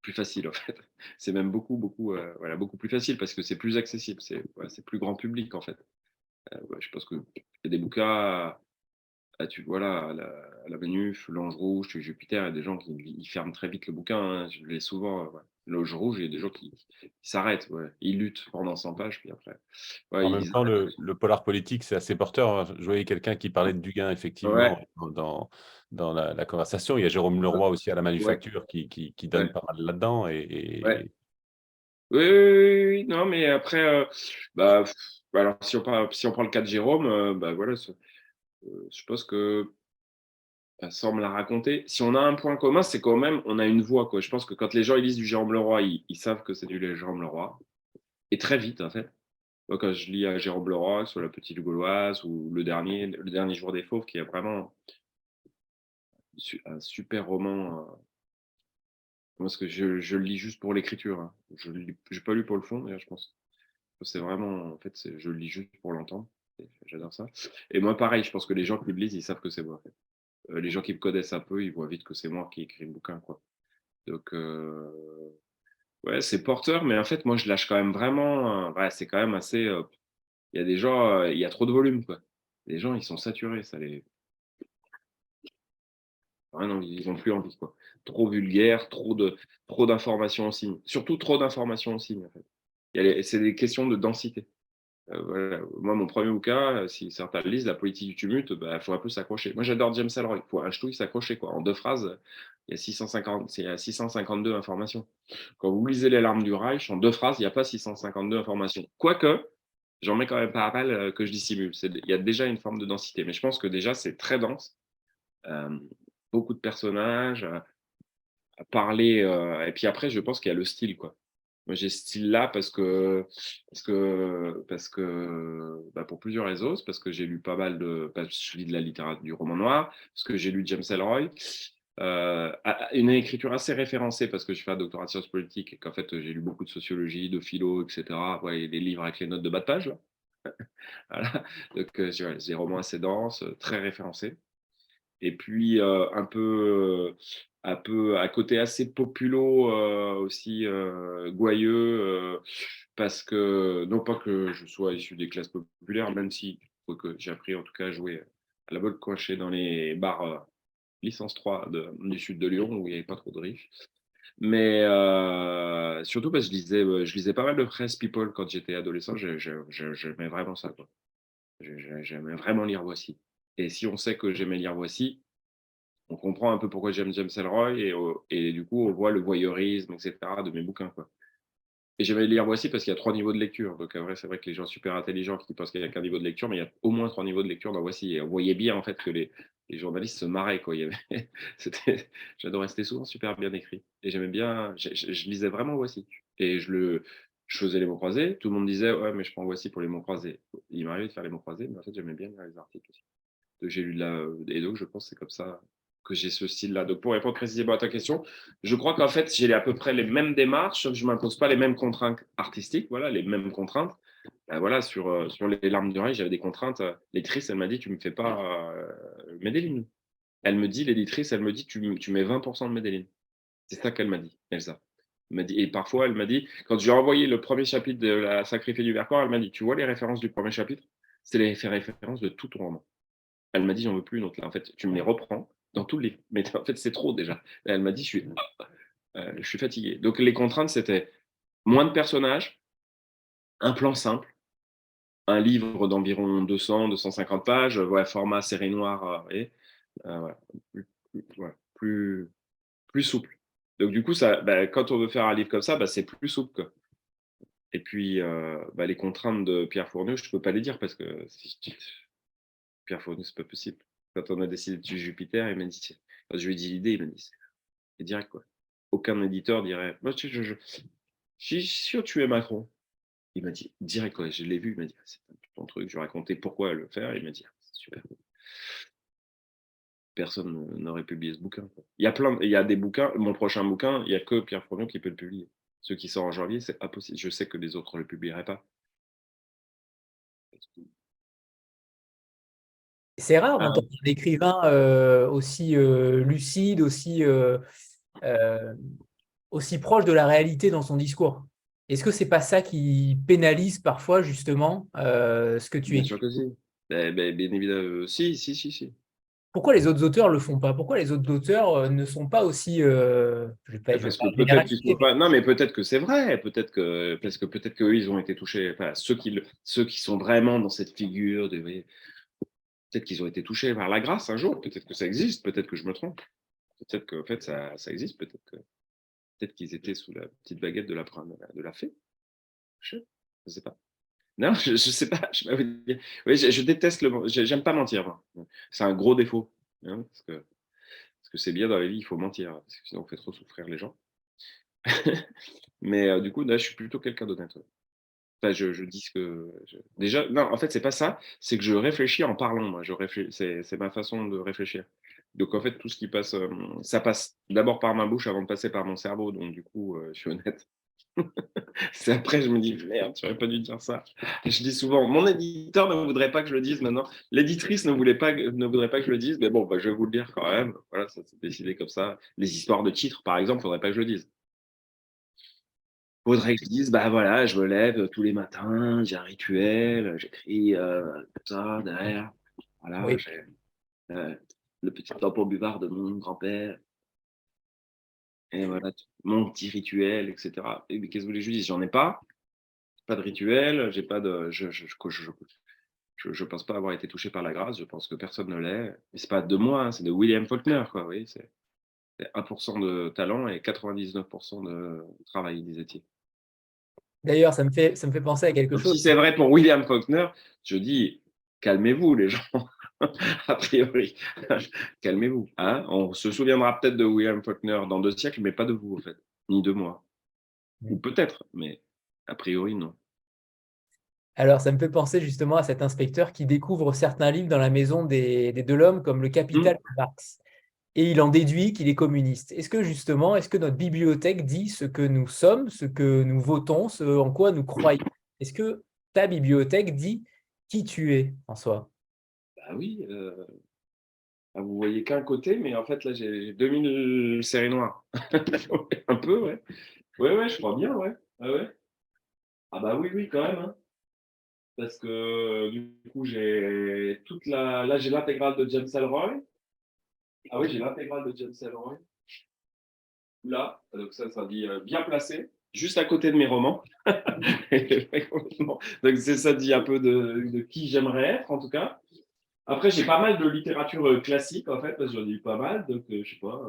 Plus facile, en fait. C'est même voilà, beaucoup plus facile parce que c'est plus accessible, c'est plus grand public, en fait. Ouais, je pense qu'il y a des bouquins voilà, à la Manuf, l'Ange Rouge, chez Jupiter, il y a des gens qui ils ferment très vite le bouquin, hein. Je l'ai souvent, ouais. L'Ange Rouge, il y a des gens qui s'arrêtent, ouais. Ils luttent pendant 100 pages, puis après, ouais, En même ils temps, le polar politique, c'est assez porteur, hein. Je voyais quelqu'un qui parlait de Duguin, effectivement, ouais, dans la conversation. Il y a Jérôme Leroy aussi à la ouais, Manufacture qui donne ouais, pas mal là-dedans. ouais. Oui, oui, oui, oui, non, mais après, bah, alors si on prend le cas de Jérôme, bah voilà, je pense que sans me la raconter, si on a un point commun, c'est quand même, on a une voix, quoi. Je pense que quand les gens ils lisent du Jérôme Leroy, ils savent que c'est du Jérôme Leroy. Et très vite, en fait. Moi, quand je lis à Jérôme Leroy sur La Petite Gauloise ou le dernier Jour des Fauves, qui est vraiment un super roman. Parce que je le lis juste pour l'écriture, hein. Je n'ai pas lu pour le fond, d'ailleurs, je pense. C'est vraiment, en fait, je le lis juste pour l'entendre. J'adore ça. Et moi, pareil, je pense que les gens qui me lisent, ils savent que c'est moi, en fait. Les gens qui me connaissent un peu, ils voient vite que c'est moi qui écris le bouquin, quoi. Donc, ouais, c'est porteur, mais en fait, moi, je lâche quand même vraiment. Ouais, c'est quand même assez. Il y a des gens, il y a trop de volume, quoi. Les gens, ils sont saturés, ça les. Ah non, ils n'ont plus envie, quoi. Trop vulgaire, trop d'informations en signe. Surtout trop d'informations en signe, en fait. C'est des questions de densité. Voilà. Moi, mon premier bouquin, si certains le lisent, La politique du tumulte, bah, faut un peu s'accrocher. Moi, j'adore James Ellroy. Il faut un ch'touille s'accrocher, quoi. En 2 phrases, il y a 652 informations. Quand vous lisez Les larmes du Reich, en 2 phrases, il n'y a pas 652 informations. Quoique, j'en mets quand même pas mal que je dissimule. Il y a déjà une forme de densité. Mais je pense que déjà, c'est très dense. Euh, Beaucoup de personnages, à parler. Et puis après, je pense qu'il y a le style, quoi. Moi, j'ai ce style-là bah, pour plusieurs raisons. C'est parce que j'ai lu pas mal parce que je lis de la littérature du roman noir, parce que j'ai lu James Ellroy. Une écriture assez référencée parce que je fais un doctorat de sciences politiques et qu'en fait, j'ai lu beaucoup de sociologie, de philo, etc. Ouais, et les livres avec les notes de bas de page, là. Voilà. Donc, j'ai des romans assez denses, très référencés. Et puis un peu à côté assez populo aussi gouailleux parce que non pas que je sois issu des classes populaires, même si que j'ai appris en tout cas à jouer à la balle coincée dans les bars licence 3 du sud de Lyon où il n'y avait pas trop de riches. Mais surtout parce que je lisais pas mal de presse people quand j'étais adolescent. J'aimais vraiment ça, quoi. J'aimais vraiment lire Voici. Et si on sait que j'aimais lire Voici, on comprend un peu pourquoi j'aime James Ellroy et du coup, on voit le voyeurisme, etc. de mes bouquins, quoi. Et j'aimais lire Voici parce qu'il y a 3 niveaux de lecture. Donc, en vrai, c'est vrai que les gens super intelligents qui pensent qu'il n'y a qu'un niveau de lecture, mais il y a au moins 3 niveaux de lecture dans Voici. Et on voyait bien, en fait, que les journalistes se marraient, quoi. J'adorais, c'était souvent super bien écrit. Et j'aimais bien, je lisais vraiment Voici. Et je faisais les mots croisés. Tout le monde disait, ouais, mais je prends Voici pour les mots croisés. Il m'arrivait de faire les mots croisés, mais en fait, j'aimais bien lire les articles aussi. Donc, j'ai lu et donc, je pense que c'est comme ça que j'ai ce style-là. Donc, pour répondre précisément à ta question, je crois qu'en fait, j'ai à peu près les mêmes démarches, sauf que je ne m'impose pas les mêmes contraintes artistiques, voilà, les mêmes contraintes. Voilà, sur les larmes du Reich, j'avais des contraintes. L'éditrice, elle m'a dit, tu ne me fais pas Medellin. Elle me dit, l'éditrice, elle me dit, tu mets 20% de Medellin. C'est ça qu'elle m'a dit, Elsa. Elle m'a dit, et parfois, elle m'a dit, quand j'ai envoyé le premier chapitre de La Sacrifiée du Vercors, elle m'a dit, tu vois les références du premier chapitre? C'est les références de tout ton roman. Elle m'a dit, j'en veux plus une autre là. En fait, tu me les reprends dans tous les livres. Mais en fait, c'est trop déjà. Et elle m'a dit, je suis fatigué. Donc, les contraintes, c'était moins de personnages, un plan simple, un livre d'environ 200-250 pages, ouais, format série noire, voilà, ouais, plus souple. Donc, du coup, quand on veut faire un livre comme ça, c'est plus souple, quoi. Et puis, les contraintes de Pierre Fournier, je ne peux pas les dire parce que Pierre Fournier, c'est pas possible. Quand on a décidé de tuer Jupiter, il m'a dit, quand je lui ai dit l'idée, il m'a dit, c'est direct, quoi. Aucun éditeur dirait, moi, si on tuait Macron, il m'a dit, direct, quoi. Je l'ai vu, il m'a dit, c'est ton truc, je lui ai raconté pourquoi le faire, il m'a dit, c'est super. Personne n'aurait publié ce bouquin, quoi. Il y a des bouquins, mon prochain bouquin, il n'y a que Pierre Fournier qui peut le publier. Ceux qui sortent en janvier, c'est impossible. Je sais que les autres ne le publieraient pas. C'est rare Ah, d'entendre un écrivain aussi lucide, euh, aussi proche de la réalité dans son discours. Est-ce que c'est pas ça qui pénalise parfois justement ce que tu bien sûr écris? que si. Bien évidemment, si. Pourquoi les autres auteurs le font pas? Pourquoi les autres auteurs ne sont pas aussi, je vais Parce pas que peut-être qu'ils généraliser, sont pas. Non, mais peut-être que c'est vrai. Peut-être qu'eux, ils ont été touchés. Enfin, ceux qui sont vraiment dans cette figure de. Oui, peut-être qu'ils ont été touchés par la grâce un jour. Peut-être que ça existe. Peut-être que je me trompe. Peut-être qu'en fait, ça existe. Peut-être qu'ils étaient sous la petite baguette de la fée. Je sais pas. Non, je sais pas. Je sais pas vous dire. Oui, je déteste j'aime pas mentir, moi. C'est un gros défaut. Hein, parce que c'est bien dans la vie, il faut mentir. Parce que sinon, on fait trop souffrir les gens. Mais du coup, là, je suis plutôt quelqu'un d'honnête. Ouais. Enfin, je dis ce que. Déjà, non, en fait, c'est pas ça. C'est que je réfléchis en parlant. Moi, c'est ma façon de réfléchir. Donc, en fait, tout ce qui passe, ça passe d'abord par ma bouche avant de passer par mon cerveau. Donc, du coup, je suis honnête. C'est après, je me dis, merde, tu aurais pas dû dire ça. Je dis souvent, mon éditeur ne voudrait pas que je le dise maintenant. L'éditrice ne voudrait pas que je le dise. Mais bon, bah, je vais vous le dire quand même. Voilà, ça s'est décidé comme ça. Les histoires de titres, par exemple, il faudrait pas que je le dise. Faudrait que je dise, bah voilà, je me lève tous les matins, j'ai un rituel, j'écris tout ça derrière. Voilà, oui. j'ai euh, le petit tampon buvard de mon grand-père, et voilà, mon petit rituel, etc. Et mais qu'est-ce que vous voulez que je vous dise? J'en ai pas de rituel, j'ai pas de. Je pense pas avoir été touché par la grâce, je pense que personne ne l'est. Mais c'est pas de moi, hein, c'est de William Faulkner, quoi. Vous voyez, c'est 1% de talent et 99% de travail, disait-il. D'ailleurs, ça me fait penser à quelque Donc, chose. si c'est vrai pour William Faulkner, je dis calmez-vous, les gens, a priori. Calmez-vous. Hein, on se souviendra peut-être de William Faulkner dans 2 siècles, mais pas de vous, en fait, ni de moi. Ou peut-être, mais a priori, non. Alors, ça me fait penser justement à cet inspecteur qui découvre certains livres dans la maison des Delhomme, comme Le Capital Hum. de Marx. Et il en déduit qu'il est communiste. Est-ce que notre bibliothèque dit ce que nous sommes, ce que nous votons, ce en quoi nous croyons? Est-ce que ta bibliothèque dit qui tu es, François? Bah oui, ah, vous voyez qu'un côté, mais en fait, là, j'ai 2000 séries noires. Un peu, ouais. Ouais, je crois bien, ouais. Ah ouais. Ah bah oui, quand même, hein. Parce que du coup, j'ai toute la. Là, j'ai l'intégrale de James Ellroy. Ah oui, j'ai l'intégrale de James Ellroy. Là, donc ça dit bien placé, juste à côté de mes romans. Donc ça dit un peu de qui j'aimerais être, en tout cas. Après, j'ai pas mal de littérature classique, en fait, parce que j'en ai lu pas mal. Donc, je sais pas,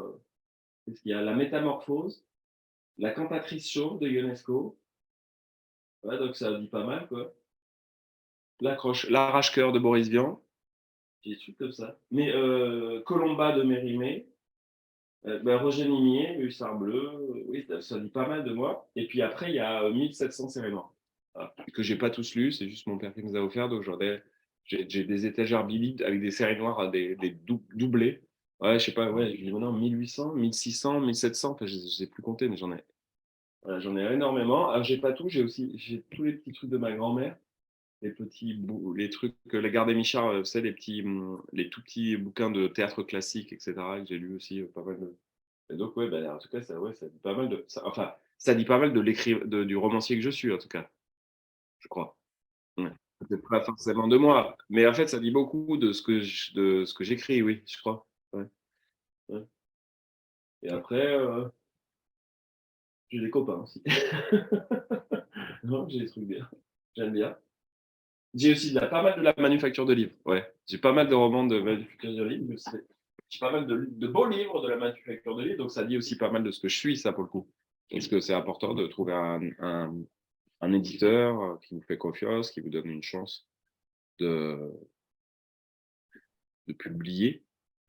qu'est-ce qu'il y a? La Métamorphose, La cantatrice chauve de Ionesco. Ouais, donc ça dit pas mal, quoi. L'arrache-cœur de Boris Vian. J'ai des trucs comme ça. Mais Colomba de Mérimée. Roger Nimier, Le Hussard Bleu, oui, ça dit pas mal de moi. Et puis après, il y a 1700 séries noires. Voilà. Que j'ai pas tous lus, c'est juste mon père qui nous a offert, donc j'ai des étagères Bibi avec des séries noires, doublées. Ouais, je sais pas, ouais, je dis maintenant 1800, 1600, 1700, enfin, je sais plus compter, mais j'en ai énormément. Alors, j'ai pas tout, j'ai tous les petits trucs de ma grand-mère, les trucs, la Gare Michard, c'est les tout petits bouquins de théâtre classique, etc., que j'ai lu aussi pas mal de. Et donc, ouais, en tout cas, ça dit pas mal enfin, ça dit pas mal du romancier que je suis, en tout cas, je crois. Ouais. Peut-être pas forcément de moi, mais en fait, ça dit beaucoup de ce que j'écris, oui, je crois. Ouais, ouais. Et après, j'ai des copains aussi. Non, j'ai des trucs bien. J'aime bien. J'ai aussi pas mal de la manufacture de livres. Ouais, j'ai pas mal de romans de manufacture de livres. J'ai pas mal de beaux livres de la manufacture de livres, donc ça dit aussi pas mal de ce que je suis, ça, pour le coup. Est-ce que c'est important de trouver un éditeur qui vous fait confiance, qui vous donne une chance de, de publier?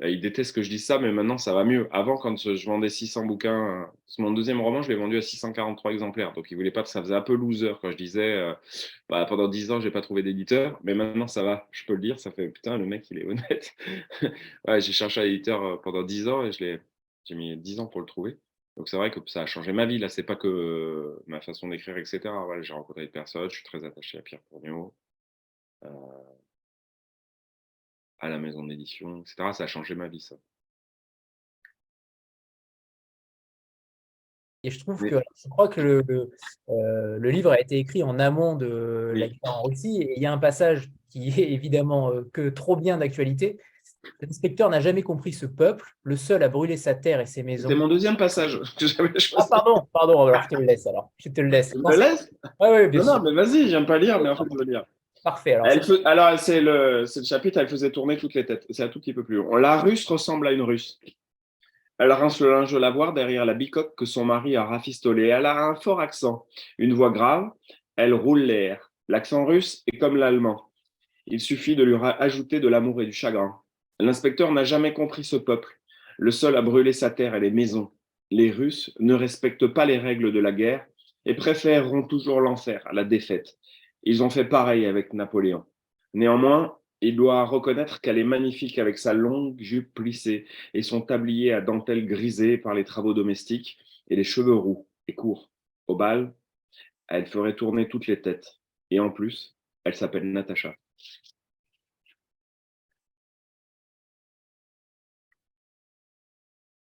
Il déteste que je dise ça, mais maintenant ça va mieux. Avant, quand je vendais 600 bouquins, mon deuxième roman, je l'ai vendu à 643 exemplaires. Donc il voulait pas, ça faisait un peu loser quand je disais pendant 10 ans, j'ai pas trouvé d'éditeur. Mais maintenant ça va, je peux le dire, ça fait putain, le mec il est honnête. Ouais, j'ai cherché un éditeur pendant 10 ans et j'ai mis 10 ans pour le trouver. Donc c'est vrai que ça a changé ma vie. Là, c'est pas que ma façon d'écrire, etc. Voilà, j'ai rencontré des personnes, je suis très attaché à Pierre Pourniot. à la maison d'édition, etc. Ça a changé ma vie, ça. Et je trouve Mais, que, je crois que le livre a été écrit en amont de la oui, guerre en Russie, et il y a un passage qui est évidemment que trop bien d'actualité. L'inspecteur n'a jamais compris ce peuple, le seul à brûler sa terre et ses c'était maisons. mon deuxième passage que j'avais Ah, choisi. pardon, alors je te le laisse alors. Je te le laisse. Tu me Non, le laisses? ouais, bien Non, non, sûr. mais vas-y, j'aime pas lire, mais en fait, je veux lire. Parfait. Alors, Alors, c'est le chapitre, elle faisait tourner toutes les têtes. C'est un tout petit peu plus long. La Russe ressemble à une Russe. Elle rince le linge de lavoir derrière la bicoque que son mari a rafistolée. Elle a un fort accent, une voix grave. Elle roule l'air. L'accent russe est comme l'allemand. Il suffit de lui ajouter de l'amour et du chagrin. L'inspecteur n'a jamais compris ce peuple, le seul à brûler sa terre et les maisons. Les Russes ne respectent pas les règles de la guerre et préféreront toujours l'enfer à la défaite. Ils ont fait pareil avec Napoléon. Néanmoins, il doit reconnaître qu'elle est magnifique avec sa longue jupe plissée et son tablier à dentelle grisée par les travaux domestiques et les cheveux roux et courts. Au bal, elle ferait tourner toutes les têtes. Et en plus, elle s'appelle Natacha.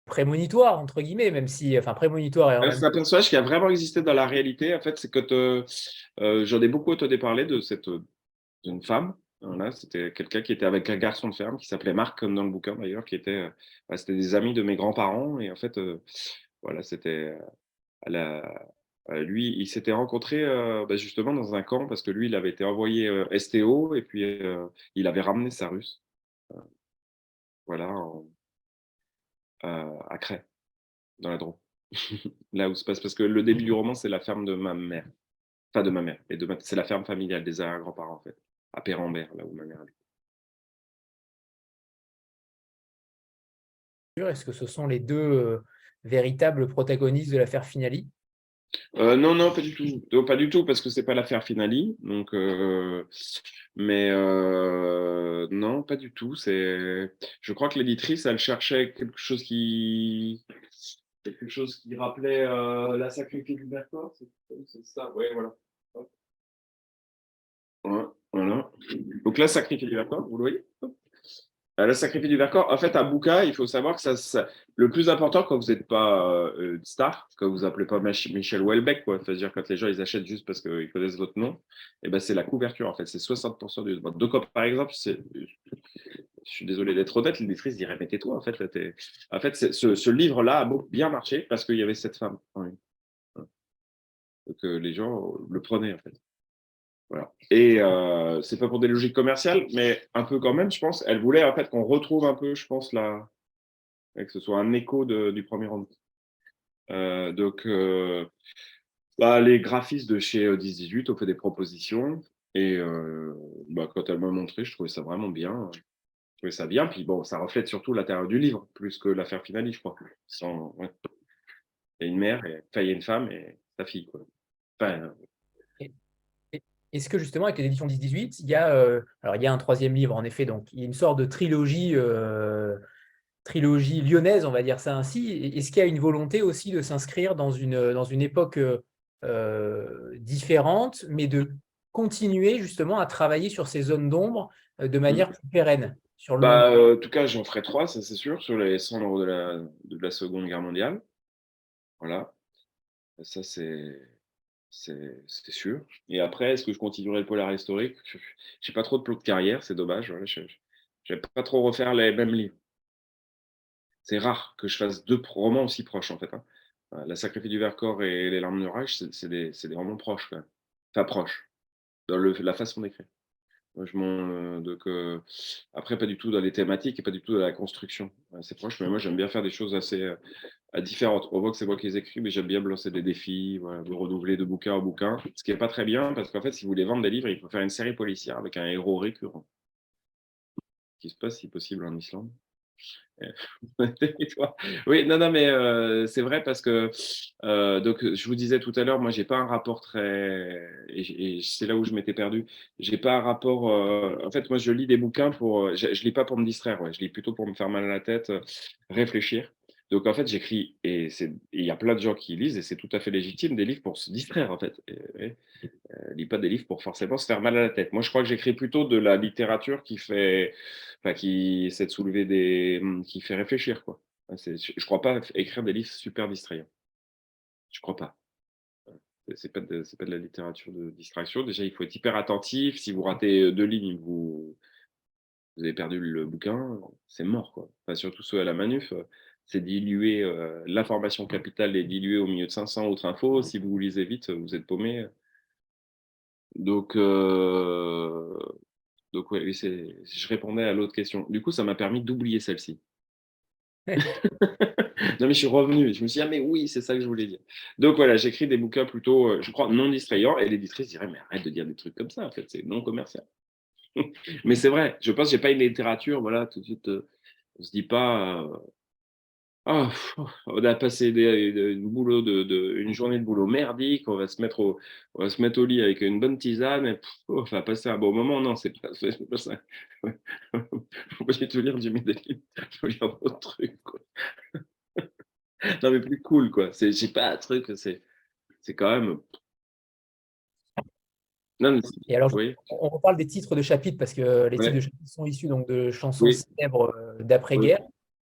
prémonitoire, entre guillemets, même si, enfin, prémonitoire et en même C'est un personnage qui a vraiment existé dans la réalité. En fait, c'est que j'en ai beaucoup entendu parler de cette d'une femme. Voilà, c'était quelqu'un qui était avec un garçon de ferme qui s'appelait Marc, comme dans le bouquin d'ailleurs, qui était, c'était des amis de mes grands-parents. Et en fait, voilà, c'était lui, il s'était rencontré justement dans un camp parce que lui, il avait été envoyé STO et puis il avait ramené sa russe, voilà, à Cray, dans la Drôme. Là où se passe, parce que le début du roman, c'est la ferme de ma mère. Enfin, de ma mère. C'est la ferme familiale des arrière-grands-parents, en fait. À Pérambert, là où ma mère habite. sûr, est-ce que ce sont les deux véritables protagonistes de l'affaire Finali? Non, non, pas du tout. Non, pas du tout, parce que c'est pas l'affaire Finali. Donc, mais non, pas du tout. Je crois que l'éditrice, elle cherchait quelque chose qui rappelait la sacrifice du Vercors. C'est ça, oui, voilà. Ouais, voilà. Donc là, sacrifice du Vercors, vous le voyez? Le sacrifice du Vercors, en fait, à Bouca, il faut savoir que le plus important quand vous n'êtes pas star, quand vous appelez pas Michel Houellebecq, quoi, c'est-à-dire quand les gens ils achètent juste parce qu'ils connaissent votre nom, et ben c'est la couverture en fait, c'est 60% du vote. Donc par exemple, je suis désolé d'être honnête, l'éditrice dirait mais tais-toi, en fait, là, en fait ce livre-là a bien marché parce qu'il y avait cette femme. Oui. Donc les gens le prenaient en fait. Voilà. Et c'est pas pour des logiques commerciales, mais un peu quand même, je pense. Elle voulait en fait qu'on retrouve un peu, je pense, que ce soit un écho du premier roman. Donc, les graphistes de chez 10-18 ont fait des propositions. Et quand elle m'a montré, je trouvais ça vraiment bien. Je trouvais ça bien. Puis bon, ça reflète surtout l'intérieur du livre, plus que l'affaire finale, je crois. Ouais. Il y a une mère, il y a une femme et sa fille, quoi. Enfin, Et- et- Est-ce que justement, avec les éditions 10-18, alors il y a un troisième livre, en effet, donc il y a une sorte de trilogie lyonnaise, on va dire ça ainsi. Est-ce qu'il y a une volonté aussi de s'inscrire dans une époque différente, mais de continuer justement à travailler sur ces zones d'ombre de manière plus pérenne sur le long en tout cas, j'en ferai 3, ça c'est sûr, sur les cendres de la Seconde Guerre mondiale. Voilà, ça c'est sûr. Et après, est-ce que je continuerai le polar historique? Je n'ai pas trop de plans de carrière, c'est dommage. Voilà, je n'aime pas trop refaire les mêmes livres. C'est rare que je fasse deux romans aussi proches, en fait. Hein. La Sacrifice du Vercors et Les Larmes de Rage, c'est des romans proches, quand même. Enfin, proches, dans la façon d'écrire. Moi, donc, après, pas du tout dans les thématiques et pas du tout dans la construction. C'est proche, mais moi, j'aime bien faire des choses assez différentes. On voit que c'est moi qui les écris, mais j'aime bien me lancer des défis, voilà, de renouveler de bouquin en bouquin. Ce qui n'est pas très bien, parce qu'en fait, si vous voulez vendre des livres, il faut faire une série policière avec un héros récurrent, qui se passe, si possible, en Islande. Oui, non, non, mais c'est vrai parce que donc je vous disais tout à l'heure, moi j'ai pas un rapport très et c'est là où je m'étais perdu. J'ai pas un rapport. En fait, moi je lis des bouquins je lis pas pour me distraire. Ouais. Je lis plutôt pour me faire mal à la tête, réfléchir. Donc, en fait, j'écris, et il y a plein de gens qui lisent, et c'est tout à fait légitime, des livres pour se distraire, en fait. Lis pas des livres pour forcément se faire mal à la tête. Moi, je crois que j'écris plutôt de la littérature qui essaie de soulever qui fait réfléchir, quoi. Je crois pas écrire des livres super distrayants. Je crois pas. C'est pas de la littérature de distraction. Déjà, il faut être hyper attentif. Si vous ratez 2 lignes, vous avez perdu le bouquin, c'est mort, quoi. Enfin, surtout ceux à la manuf, c'est dilué, l'information capitale est diluée au milieu de 500 autres infos. Si vous lisez vite, vous êtes paumé. Donc, ouais, oui, je répondais à l'autre question. Du coup, ça m'a permis d'oublier celle-ci. Non, mais je suis revenu. Je me suis dit, ah, mais oui, c'est ça que je voulais dire. Donc voilà, j'écris des bouquins plutôt, je crois, non distrayants. Et l'éditrice dirait, mais arrête de dire des trucs comme ça, en fait, c'est non commercial. Mais c'est vrai, je pense que j'ai pas une littérature, voilà, tout de suite, on se dit pas, ah, on a passé une journée de boulot merdique, on va se mettre au lit avec une bonne tisane, et on va passer un bon moment. Non, c'est pas ça. Faut pas du tout lire du livres, faut lire d'autres trucs, quoi. Non, mais plus cool, quoi. J'ai pas un truc, c'est quand même. Non, mais Et alors, oui, on reparle des titres de chapitres parce que les titres de ouais, chapitres sont issus donc, de chansons oui, célèbres oui, d'après-guerre,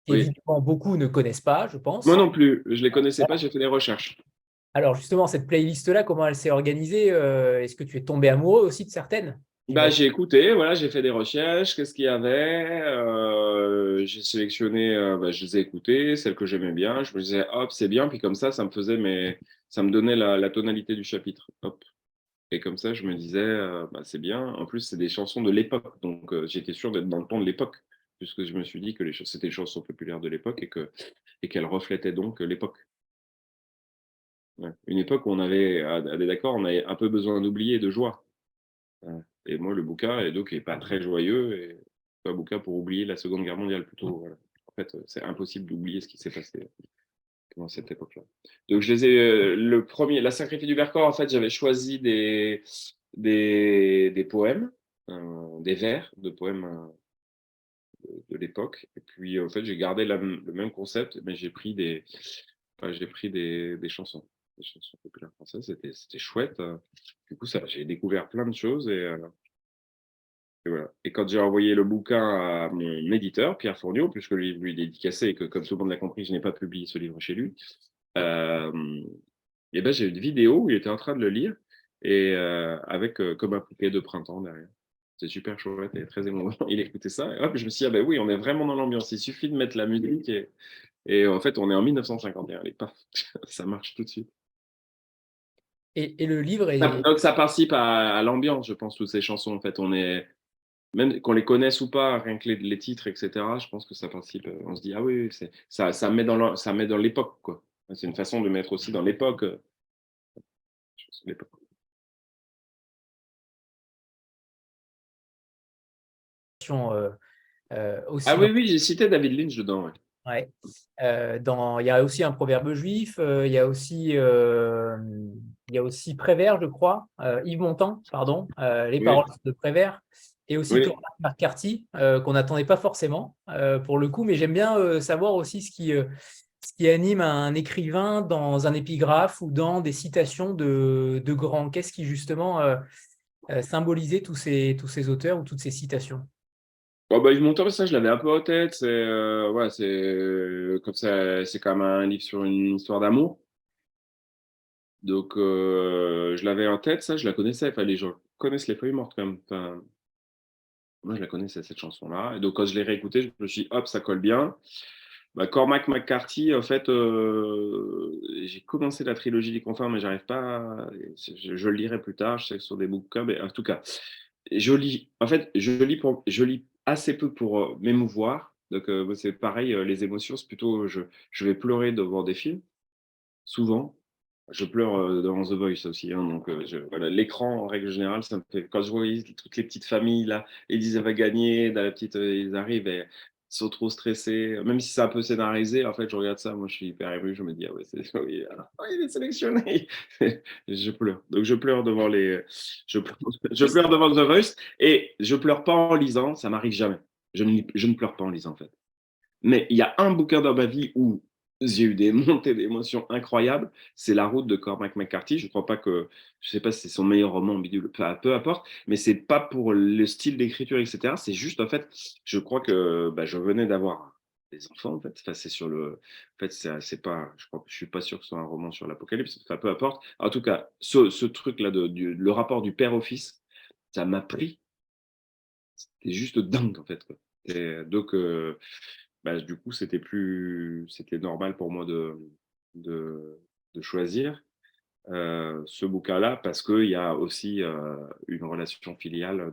oui. qu'évidemment beaucoup ne connaissent pas, je Moi pense. non plus, je les connaissais pas, j'ai fait des recherches. Alors justement, cette playlist-là, comment elle s'est organisée? Est-ce que tu es tombé amoureux aussi de certaines? Bah, J'imagine. j'ai écouté, voilà, j'ai fait des recherches, qu'est-ce qu'il y avait, j'ai sélectionné, je les ai écoutées, celles que j'aimais bien, je me disais, hop, c'est bien, puis comme ça ça me donnait la tonalité du chapitre, hop. Et comme ça, je me disais, c'est bien. En plus, c'est des chansons de l'époque, donc j'étais sûr d'être dans le ton de l'époque, puisque je me suis dit que c'était les chansons populaires de l'époque et qu'elles reflétaient donc l'époque. Ouais. Une époque où on avait, d'accord, on avait un peu besoin d'oublier et de joie. Ouais. Et moi, le bouquin est pas très joyeux et c'est un bouquin pour oublier la Seconde Guerre mondiale plutôt. Voilà. En fait, c'est impossible d'oublier ce qui s'est passé pendant cette époque-là. Donc, je les ai, le premier, La Sacrifiée du Vercors, en fait, j'avais choisi des poèmes, des vers de poèmes de l'époque. Et puis, en fait, j'ai gardé le même concept, mais j'ai pris des chansons. Des chansons populaires françaises, c'était chouette. Du coup, j'ai découvert plein de choses et voilà. Et quand j'ai envoyé le bouquin à mon éditeur, Pierre Fourniot, puisque lui est dédicacé et que, comme tout le monde l'a compris, je n'ai pas publié ce livre chez lui, et ben, j'ai une vidéo où il était en train de le lire et avec comme un bouquet de printemps derrière. C'est super chouette et très émouvant. Il écoutait ça et hop, je me suis dit, ah ben oui, on est vraiment dans l'ambiance. Il suffit de mettre la musique et en fait, on est en 1951. Et paf, ça marche tout de suite. Et le livre est. Donc, ça participe à l'ambiance, je pense, toutes ces chansons. En fait, même qu'on les connaisse ou pas, rien que les titres, etc., je pense que ça participe. On se dit, ah oui, ça met ça met dans l'époque, quoi. C'est une façon de mettre aussi dans l'époque. L'époque. euh, Ah aussi oui, oui, j'ai cité David Lynch dedans. Ouais. ouais. Il y a aussi un proverbe juif, il y a aussi Prévert, je crois, Yves Montand, pardon, les Oui, paroles de Prévert, et aussi oui. Cormac McCarthy, qu'on n'attendait pas forcément pour le coup, mais j'aime bien savoir aussi ce qui anime un écrivain dans un épigraphe ou dans des citations de grands. Qu'est-ce qui justement symbolisait tous ces auteurs ou toutes ces citations? Oh, bah, Yves Montand, ça, je l'avais un peu en tête. Ouais, comme ça, c'est quand même un livre sur une histoire d'amour. Donc, je l'avais en tête, ça, je la connaissais. Enfin, les gens connaissent Les Feuilles Mortes quand même. Enfin, moi, je la connaissais, cette chanson-là. Et donc, quand je l'ai réécoutée, je me suis dit, hop, ça colle bien. Bah, Cormac McCarthy, en fait, j'ai commencé la trilogie des Confins, mais j'arrive pas. Je le lirai plus tard, je sais que sur des bouquins, mais en tout cas, en fait, je lis assez peu pour m'émouvoir. Donc, c'est pareil, les émotions, c'est plutôt, je vais pleurer devant des films, souvent. Je pleure devant The Voice aussi, hein, donc voilà, l'écran en règle générale, ça me fait. Quand je vois toutes les petites familles là, Élise va gagner, ils arrivent et ils sont trop stressés, même si c'est un peu scénarisé, en fait, je regarde ça, moi je suis hyper ému, je me dis ah ouais, oui, alors, oh, il est sélectionné, je pleure. Donc je pleure devant The Voice et je pleure pas en lisant, ça m'arrive jamais. Je ne pleure pas en lisant en fait. Mais il y a un bouquin dans ma vie où j'ai eu des montées d'émotions incroyables. C'est La Route de Cormac McCarthy. Je crois pas que, je sais pas si c'est son meilleur roman, bidule, peu importe, mais c'est pas pour le style d'écriture, etc. C'est juste, en fait, je crois que je venais d'avoir des enfants, en fait. Enfin, c'est sur le, en fait, c'est pas, je suis pas sûr que ce soit un roman sur l'apocalypse. Enfin, peu importe. En tout cas, ce truc-là le rapport du père au fils, ça m'a pris. C'était juste dingue, en fait, quoi. Et donc, du coup, c'était normal pour moi de, de choisir ce bouquin-là parce qu'il y a aussi une relation filiale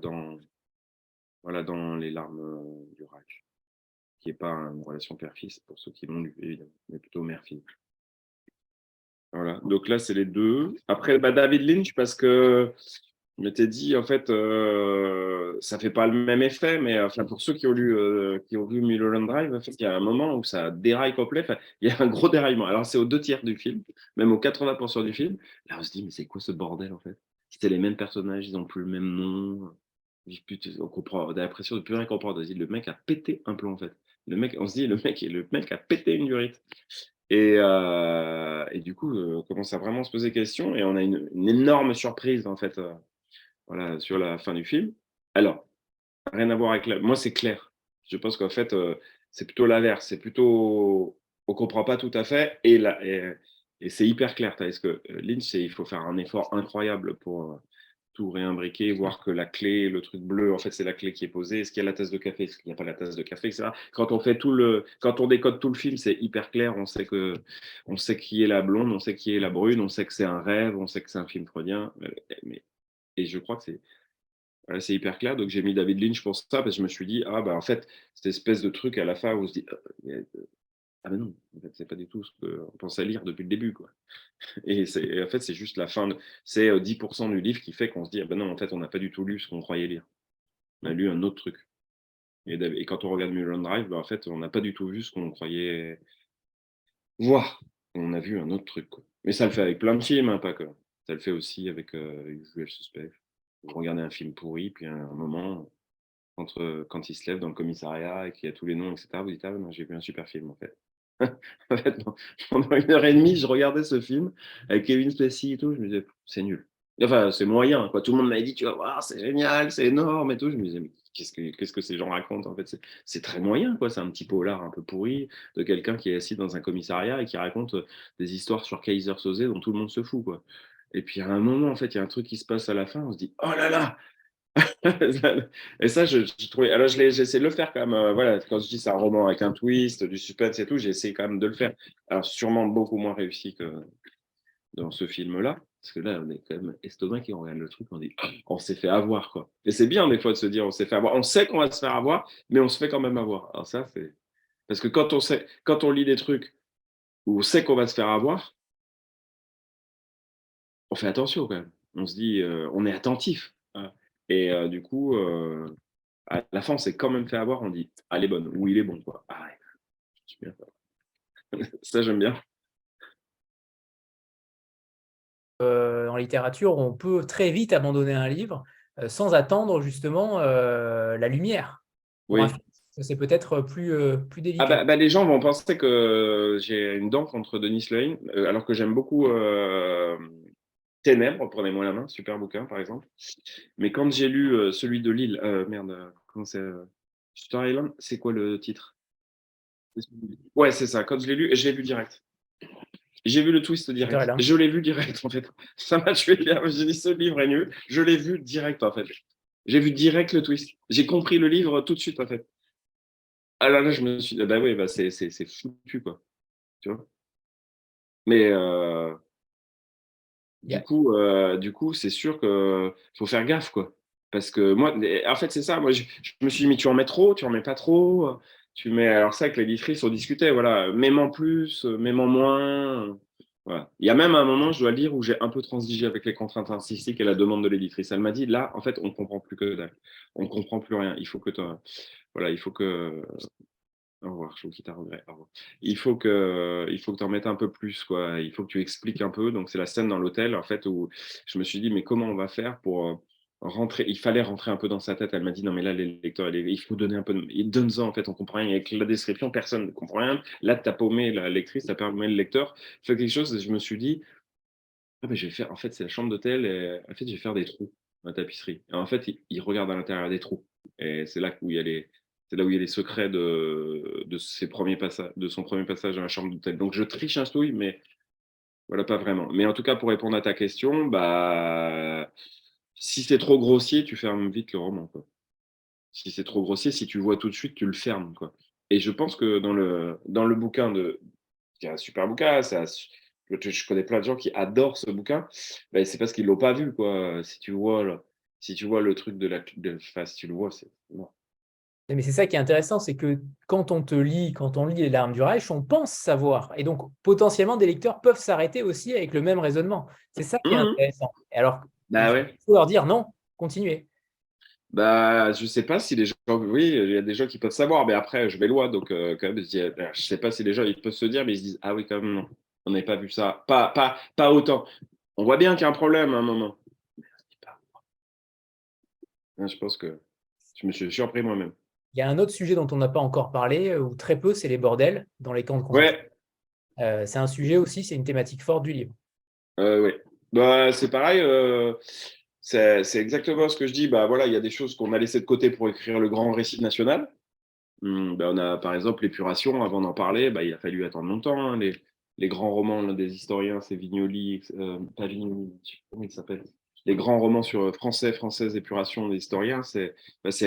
voilà, dans Les larmes du Rage, qui n'est pas une relation père-fils pour ceux qui l'ont lu, évidemment, mais plutôt mère-fille. Voilà, donc là, c'est les deux. Après, David Lynch, parce que je m'étais dit, en fait, ça fait pas le même effet, mais enfin, pour ceux qui ont vu Mulholland Drive, en fait, il y a un moment où ça déraille complet. Enfin, il y a un gros déraillement. Alors, c'est aux 2 tiers du film, même aux 80% du film. Là, on se dit, mais c'est quoi ce bordel, en fait? C'était les mêmes personnages, ils n'ont plus le même nom. On comprend, on a l'impression de plus rien comprendre. On se dit, le mec a pété un plomb, en fait. On se dit, le mec a pété une durite. Et du coup, on commence à vraiment se poser des questions et on a une énorme surprise, en fait, voilà, sur la fin du film. Alors, rien à voir avec moi, c'est clair. Je pense qu'en fait, c'est plutôt l'inverse. C'est plutôt, on comprend pas tout à fait et c'est hyper clair. Parce que Lynch, il faut faire un effort incroyable pour tout réimbriquer, voir que la clé, le truc bleu, en fait, c'est la clé qui est posée. Est-ce qu'il y a la tasse de café? Est-ce qu'il n'y a pas la tasse de café, etc. Quand on décode tout le film, c'est hyper clair. On sait qui est la blonde, on sait qui est la brune, on sait que c'est un rêve, on sait que c'est un film freudien. Et je crois que voilà, c'est hyper clair. Donc, j'ai mis David Lynch pour ça, parce que je me suis dit, en fait, cette espèce de truc à la fin où on se dit, ah ben non, en fait, c'est pas du tout ce qu'on pensait lire depuis le début, quoi. Et en fait, c'est juste c'est 10% du livre qui fait qu'on se dit, ah ben non, en fait, on n'a pas du tout lu ce qu'on croyait lire. On a lu un autre truc. Et quand on regarde Mulholland Drive, en fait, on n'a pas du tout vu ce qu'on croyait voir. On a vu un autre truc, quoi. Mais ça le fait avec plein de films, hein, pas que. Ça le fait aussi avec Usual Suspect. Vous regardez un film pourri, puis à un moment, quand il se lève dans le commissariat et qu'il y a tous les noms, etc., vous dites, ah non, j'ai vu un super film, en fait. En fait, non. Pendant 1 heure et demie, je regardais ce film avec Kevin Spacey et tout, je me disais, c'est nul. Enfin, c'est moyen, quoi. Tout le monde m'avait dit, tu vas voir, c'est génial, c'est énorme et tout. Je me disais, mais qu'est-ce que ces gens racontent, en fait? C'est très moyen, quoi. C'est un petit polar un peu pourri de quelqu'un qui est assis dans un commissariat et qui raconte des histoires sur Kaiser Soze dont tout le monde se fout, quoi. Et puis à un moment, en fait, il y a un truc qui se passe à la fin, on se dit, oh là là! Et ça, je trouvais. Alors, j'ai essayé de le faire quand même. Voilà, quand je dis c'est un roman avec un twist, du suspense et tout, j'ai essayé quand même de le faire. Alors, sûrement beaucoup moins réussi que dans ce film-là. Parce que là, on est quand même estomac qui regarde le truc, on dit, on s'est fait avoir, quoi. Et c'est bien, des fois, de se dire, on s'est fait avoir. On sait qu'on va se faire avoir, mais on se fait quand même avoir. Alors, ça, c'est. Parce que quand on lit des trucs où on sait qu'on va se faire avoir, on fait attention quand même. On se dit, on est attentif. Voilà. Et du coup, à la fin, on s'est quand même fait avoir. On dit, ah, elle est bonne, ou il est bon, quoi. Ah, ouais, super. Ça, j'aime bien. En littérature, on peut très vite abandonner un livre sans attendre justement la lumière. Pour un Oui. film, c'est peut-être plus Ah délicat. les gens vont penser que j'ai une dent contre Denis Lehane, alors que j'aime beaucoup Ténèbres, prenez-moi la main, super bouquin, par exemple. Mais quand j'ai lu celui de Lille, comment c'est Shutter Island, c'est quoi le titre? Ouais, c'est ça. Quand je l'ai lu, je l'ai vu direct. J'ai vu le twist Shutter direct. Island. Je l'ai vu direct, en fait. Ça m'a tué. J'ai dit, ce livre est nul. Je l'ai vu direct, en fait. J'ai vu direct le twist. J'ai compris le livre tout de suite, en fait. Alors là, je me suis dit, bah oui, c'est foutu, quoi. Tu vois. Mais Yeah. du coup, c'est sûr qu'il faut faire gaffe, quoi. Parce que moi, en fait, c'est ça. Moi, je me suis dit, mais tu en mets trop, tu en mets pas trop. Tu mets. Alors, ça, avec l'éditrice, on discutait, voilà. Même en plus, même en moins. Voilà. Il y a même un moment, je dois le dire, où j'ai un peu transigé avec les contraintes artistiques et la demande de l'éditrice. Elle m'a dit, là, en fait, on ne comprend plus que dalle. On ne comprend plus rien. Il faut que voilà, il faut que. Au revoir, je vous quitte à regret. Au revoir. Il faut que tu en mettes un peu plus, quoi. Il faut que tu expliques un peu. Donc, c'est la scène dans l'hôtel, en fait, où je me suis dit, mais comment on va faire pour. il fallait rentrer un peu dans sa tête. Elle m'a dit, non, mais là, les lecteurs, il faut donner un peu de... Donne-en, en fait, on comprend rien. Avec la description, personne ne comprend rien. Là, tu as paumé la lectrice, tu as paumé le lecteur. Fais quelque chose, et je me suis dit, ah, ben, je vais faire... En fait, c'est la chambre d'hôtel, et en fait, je vais faire des trous dans la tapisserie. Et en fait, il regarde à l'intérieur des trous. Et c'est là où il y a les... C'est là où il y a les secrets de son premier passage dans la chambre d'hôtel. Donc, je triche un souille, mais voilà, pas vraiment. Mais en tout cas, pour répondre à ta question, bah, si c'est trop grossier, tu fermes vite le roman, quoi. Si c'est trop grossier, si tu le vois tout de suite, tu le fermes, quoi. Et je pense que dans le bouquin c'est un super bouquin, je connais plein de gens qui adorent ce bouquin, bah, c'est parce qu'ils l'ont pas vu, quoi. Si tu vois le truc enfin, si tu le vois, c'est non. Mais c'est ça qui est intéressant, c'est que quand on lit Les Larmes du Reich, on pense savoir. Et donc, potentiellement, des lecteurs peuvent s'arrêter aussi avec le même raisonnement. C'est ça qui est Mhm. intéressant. Et alors, Bah il ouais. faut leur dire non, continuez. Bah, je sais pas si les gens, oui, il y a des gens qui peuvent savoir, mais après, je vais loin, donc quand même, je sais pas si les gens ils peuvent se dire, mais ils se disent, ah oui, quand même, non, on n'avait pas vu ça, pas autant. On voit bien qu'il y a un problème à un moment. Je pense que je me suis surpris moi-même. Il y a un autre sujet dont on n'a pas encore parlé, ou très peu, c'est les bordels dans les camps de concentration. Ouais, C'est un sujet aussi, c'est une thématique forte du livre. ouais. Bah, c'est pareil, c'est exactement ce que je dis. Bah voilà, il y a des choses qu'on a laissées de côté pour écrire le grand récit national. Bah, on a par exemple l'épuration, avant d'en parler, bah, il a fallu attendre longtemps, hein. Les grands romans là, des historiens, c'est Vignoli, pas Vignoli, je sais pas comment il s'appelle. Les grands romans sur française, épuration des historiens, c'est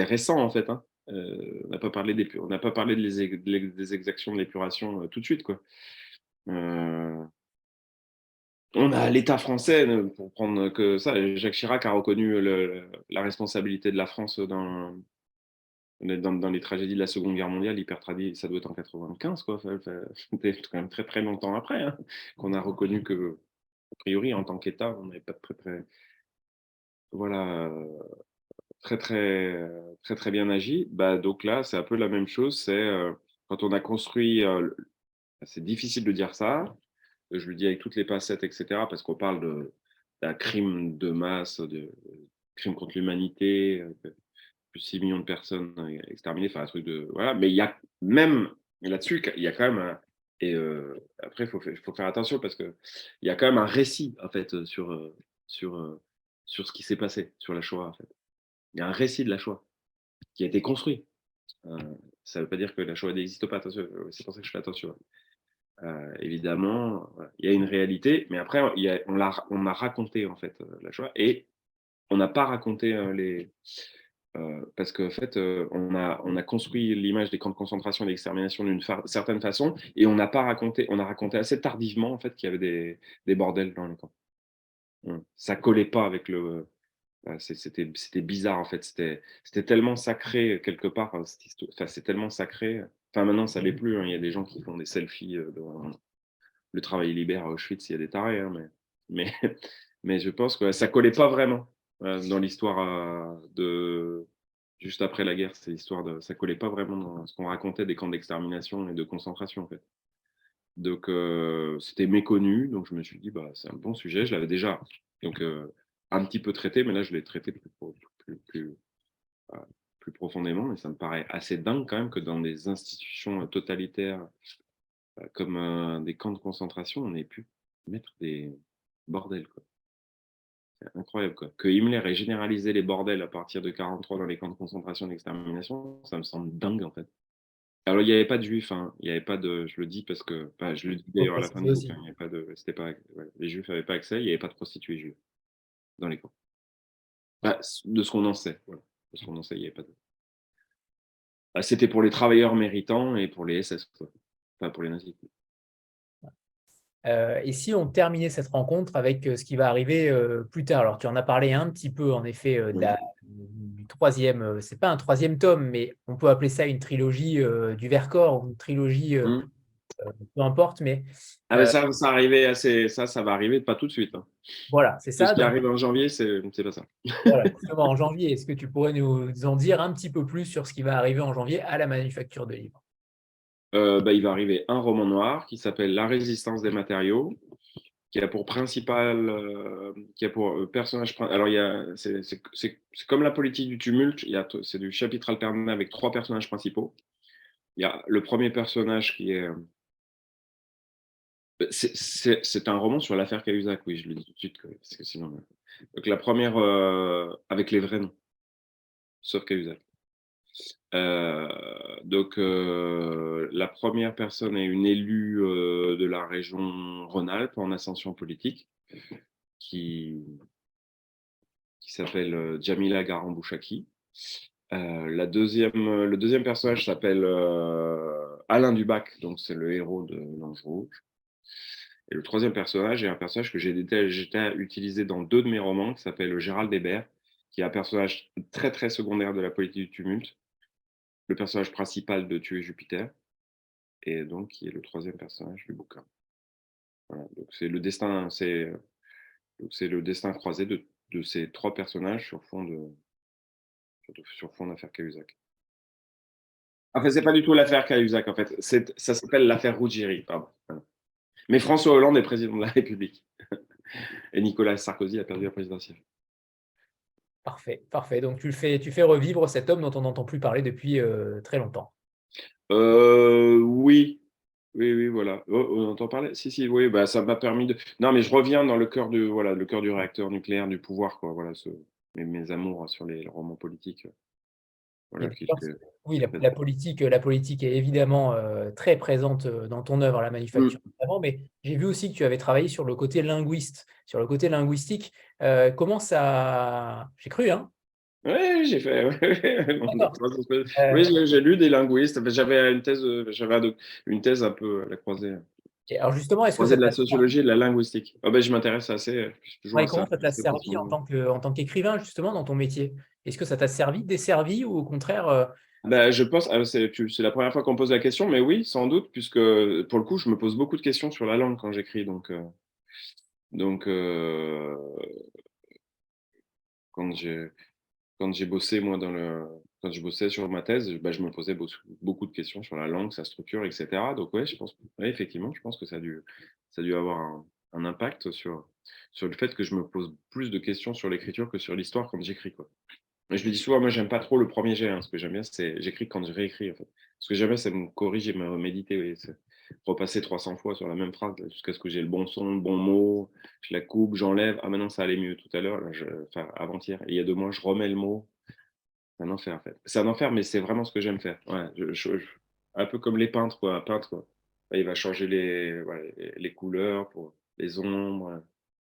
récent en fait, hein. On n'a pas parlé des exactions de l'épuration tout de suite, quoi. Euh, on a l'État français, pour prendre que ça. Jacques Chirac a reconnu la responsabilité de la France dans les tragédies de la Seconde Guerre mondiale, ça doit être en 95, quoi. C'était quand même très très longtemps après, hein, qu'on a reconnu que, a priori, en tant qu'État, on n'avait pas voilà, très bien agi. Bah, donc là, c'est un peu la même chose. C'est quand on a construit, c'est difficile de dire ça. Je le dis avec toutes les pincettes, etc., parce qu'on parle d'un crime de masse, de crime contre l'humanité, plus 6 millions de personnes exterminées, enfin un truc de voilà. Mais il y a même là-dessus, il y a quand même après faut faire attention parce que il y a quand même un récit en fait sur sur ce qui s'est passé sur la Shoah en fait. Il y a un récit de la Shoah qui a été construit. Euh, Ça ne veut pas dire que la Shoah n'existe pas. Attention, c'est pour ça que je fais attention. Évidemment, voilà, il y a une réalité, mais après on a raconté en fait la Shoah et on n'a pas raconté parce qu'en fait, on a construit l'image des camps de concentration et d'extermination d'une certaine façon, et on a raconté assez tardivement en fait qu'il y avait des bordels dans les camps. Ça collait pas avec c'était bizarre en fait. C'était tellement sacré quelque part. Cette histoire. Enfin, c'est tellement sacré. Enfin, maintenant, ça l'est plus, hein. Il y a des gens qui font des selfies devant le travail libère à Auschwitz. Il y a des tarés, hein, mais, mais je pense que ça collait pas vraiment dans l'histoire de juste après la guerre. C'est ça collait pas vraiment dans ce qu'on racontait des camps d'extermination et de concentration en fait. Donc c'était méconnu, donc je me suis dit bah c'est un bon sujet. Je l'avais déjà donc un petit peu traité, mais là je l'ai traité euh, plus profondément. Et ça me paraît assez dingue quand même que dans des institutions totalitaires comme des camps de concentration, on ait pu mettre des bordels, quoi. C'est incroyable, quoi. Que Himmler ait généralisé les bordels à partir de 1943 dans les camps de concentration et d'extermination, ça me semble dingue, en fait. Alors, il n'y avait pas de juifs, hein. Il n'y avait pas de. Je le dis parce que. Enfin, je le dis Faut d'ailleurs à la fin préciser du aussi. bouquin. Il n'y avait pas de. C'était pas. Ouais, les juifs n'avaient pas accès. Il n'y avait pas de prostituées juives dans les camps. Bah, de ce qu'on en sait. Voilà. De ce qu'on en sait, il n'y avait pas de. Bah, c'était pour les travailleurs méritants et pour les SS, quoi. Enfin, pour les nazis. Et si on terminait cette rencontre avec ce qui va arriver plus tard? Alors, tu en as parlé un petit peu, en effet, du troisième, c'est pas un troisième tome, mais on peut appeler ça une trilogie du Vercors, ou une trilogie, Hum. peu importe, mais Ah ben ça arrivait ça va arriver pas tout de suite, hein. voilà, c'est Tout ce ça. qui Donc, arrive en janvier, c'est pas ça. voilà, justement, en janvier, est-ce que tu pourrais nous en dire un petit peu plus sur ce qui va arriver en janvier à la Manufacture de Livres? Bah, il va arriver un roman noir qui s'appelle La résistance des matériaux, qui a pour principal, qui a pour personnage. Alors, c'est comme la politique du tumulte, c'est du chapitre alterné avec 3 personnages principaux. Il y a le premier personnage qui est. C'est un roman sur l'affaire Cahuzac, oui, je le dis tout de suite, parce que sinon. Donc, la première, avec les vrais noms, sauf Cahuzac. Donc, la première personne est une élue de la région Rhône-Alpes en ascension politique qui s'appelle Djamila Garambouchaki. Le deuxième personnage s'appelle Alain Dubac, donc c'est le héros de l'Ange Rouge. Et le troisième personnage est un personnage que j'ai utilisé dans 2 de mes romans, qui s'appelle Gérald Hébert, qui est un personnage très très secondaire de la politique du tumulte, le personnage principal de Tuer Jupiter, et donc qui est le troisième personnage du bouquin. Voilà, donc c'est le destin croisé de ces 3 personnages sur fond d'affaire Cahuzac. Enfin, c'est pas du tout l'affaire Cahuzac, en fait. Ça s'appelle l'affaire Ruggieri, pardon. Voilà. Mais François Hollande est président de la République. Et Nicolas Sarkozy a perdu la présidentielle. Parfait, parfait. Donc tu fais revivre cet homme dont on n'entend plus parler depuis très longtemps. Oui. Oui, voilà. Oh, on entend parler? Si, oui, bah, ça m'a permis de. Non, mais je reviens dans le cœur du réacteur nucléaire, du pouvoir, quoi. Voilà, mes amours sur les romans politiques. Voilà, Oui, la politique est évidemment très présente dans ton œuvre, la manufacture notamment, mais j'ai vu aussi que tu avais travaillé sur le côté linguistique. Comment ça. J'ai cru, hein? Oui, j'ai fait. D'accord. Oui, j'ai lu des linguistes. Enfin, j'avais une thèse un peu à la croisée. Et alors justement, est-ce que Croisée ça de la t'a sociologie et de la linguistique. Ah ben, je m'intéresse assez. Je suis toujours Ouais, assez comment ça t'a intéressé par ce servi en domaine. tant qu'écrivain, justement, dans ton métier? Est-ce que ça t'a desservi ou au contraire Ben, je pense, c'est la première fois qu'on me pose la question, mais oui, sans doute, puisque pour le coup, je me pose beaucoup de questions sur la langue quand j'écris. Donc quand j'ai bossé, moi, quand je bossais sur ma thèse, ben, je me posais beaucoup de questions sur la langue, sa structure, etc. Donc, ouais, effectivement, je pense que ça a dû avoir un impact sur le fait que je me pose plus de questions sur l'écriture que sur l'histoire quand j'écris, quoi. Mais je me dis souvent, moi, j'aime pas trop le premier jet, hein. Ce que j'aime bien, c'est j'écris quand je réécris, en fait. Ce que j'aime bien, c'est me corriger, me méditer, oui, c'est repasser 300 fois sur la même phrase là, jusqu'à ce que j'ai le bon son, le bon mot, je la coupe, j'enlève. Ah, maintenant, ça allait mieux tout à l'heure, là, enfin, avant-hier. Et il y a 2 mois, je remets le mot. C'est un enfer, en fait. C'est un enfer, mais c'est vraiment ce que j'aime faire. Ouais, un peu comme les peintres, quoi. Un peintre, quoi. Ouais, il va changer les couleurs, pour les ombres.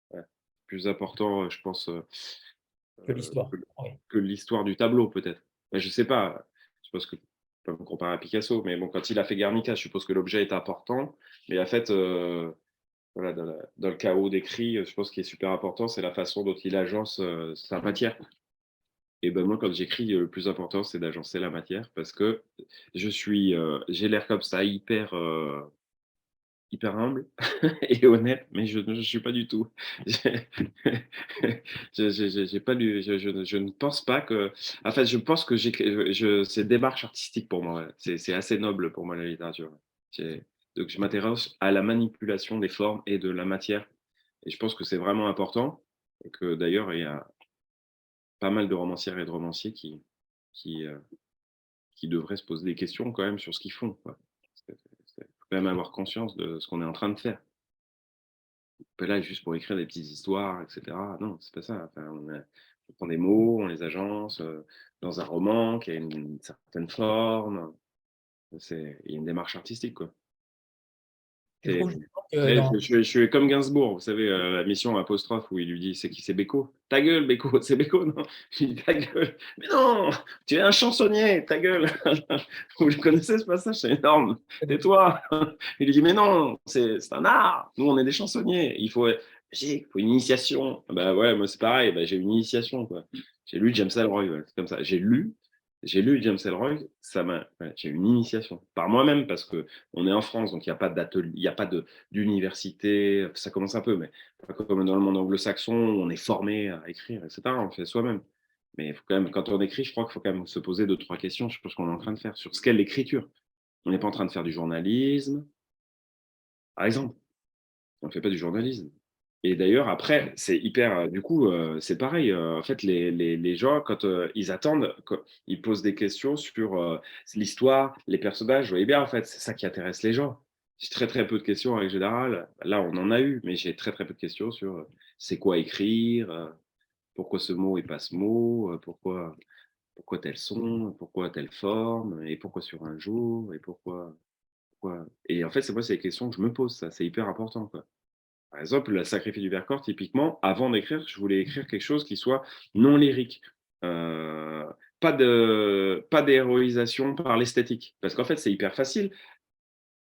Ouais. Plus important, je pense, que l'histoire? Oui. que l'histoire du tableau, peut-être. Ben, je sais pas. Je suppose que je peux me comparer à Picasso, mais bon, quand il a fait Guernica, je suppose que l'objet est important. Mais en fait, voilà, dans le chaos d'écrit, je pense qu'il est super important, c'est la façon dont il agence sa matière. Et ben moi, quand j'écris, le plus important, c'est d'agencer la matière parce que j'ai l'air comme ça hyper humble et honnête, mais je ne suis pas du tout. J'ai pas je ne pense pas que. En fait, je pense que c'est démarche artistique pour moi. Ouais. C'est assez noble pour moi la littérature. J'ai- Donc je m'intéresse à la manipulation des formes et de la matière, et je pense que c'est vraiment important. Et que d'ailleurs, il y a pas mal de romancières et de romanciers qui, euh, qui devraient se poser des questions quand même sur ce qu'ils font, quoi. Il faut quand même avoir conscience de ce qu'on est en train de faire. Pas là juste pour écrire des petites histoires, etc. Non, c'est pas ça. Enfin, on prend des mots, on les agence dans un roman qui a une certaine forme. Il y a une démarche artistique, quoi. Tu trouves C'est- justement que dans. Je suis comme Gainsbourg, vous savez, la mission apostrophe où il lui dit c'est qui, c'est Beko? Ta gueule, Beko, c'est Beko, non? Il dit ta gueule. Mais non, tu es un chansonnier, ta gueule. Vous le connaissez ce passage, c'est énorme. Tais-toi. Il lui dit mais non, c'est un art. Nous, on est des chansonniers. Il faut une initiation. Bah ouais, moi c'est pareil, bah, j'ai une initiation, quoi. J'ai lu James Ellroy, ouais, c'est comme ça. J'ai lu James Ellroy, j'ai une initiation par moi-même parce que on est en France, donc il n'y a pas d'atelier, il n'y a pas d'université. Ça commence un peu, mais pas comme dans le monde anglo-saxon, on est formé à écrire, etc. On le fait soi-même. Mais il faut quand même, quand on écrit, je crois qu'il faut quand même se poser 2-3 questions sur ce qu'on est en train de faire, sur ce qu'est l'écriture. On n'est pas en train de faire du journalisme, par exemple. On ne fait pas du journalisme. Et d'ailleurs, après, c'est hyper. Du coup, c'est pareil. En fait, les gens, quand ils attendent, ils posent des questions sur l'histoire, les personnages. Vous voyez bien, en fait, c'est ça qui intéresse les gens. J'ai très, très peu de questions en règle générale. Là, on en a eu, mais j'ai très, très peu de questions sur c'est quoi écrire, pourquoi ce mot et pas ce mot, pourquoi tel son, pourquoi telle forme, et pourquoi sur un jour, et pourquoi. Et en fait, c'est des questions que je me pose, ça. C'est hyper important, quoi. Par exemple, la Sacrifice du Vercors, typiquement, avant d'écrire, je voulais écrire quelque chose qui soit non lyrique. Euh, pas d'héroïsation par l'esthétique. Parce qu'en fait, c'est hyper facile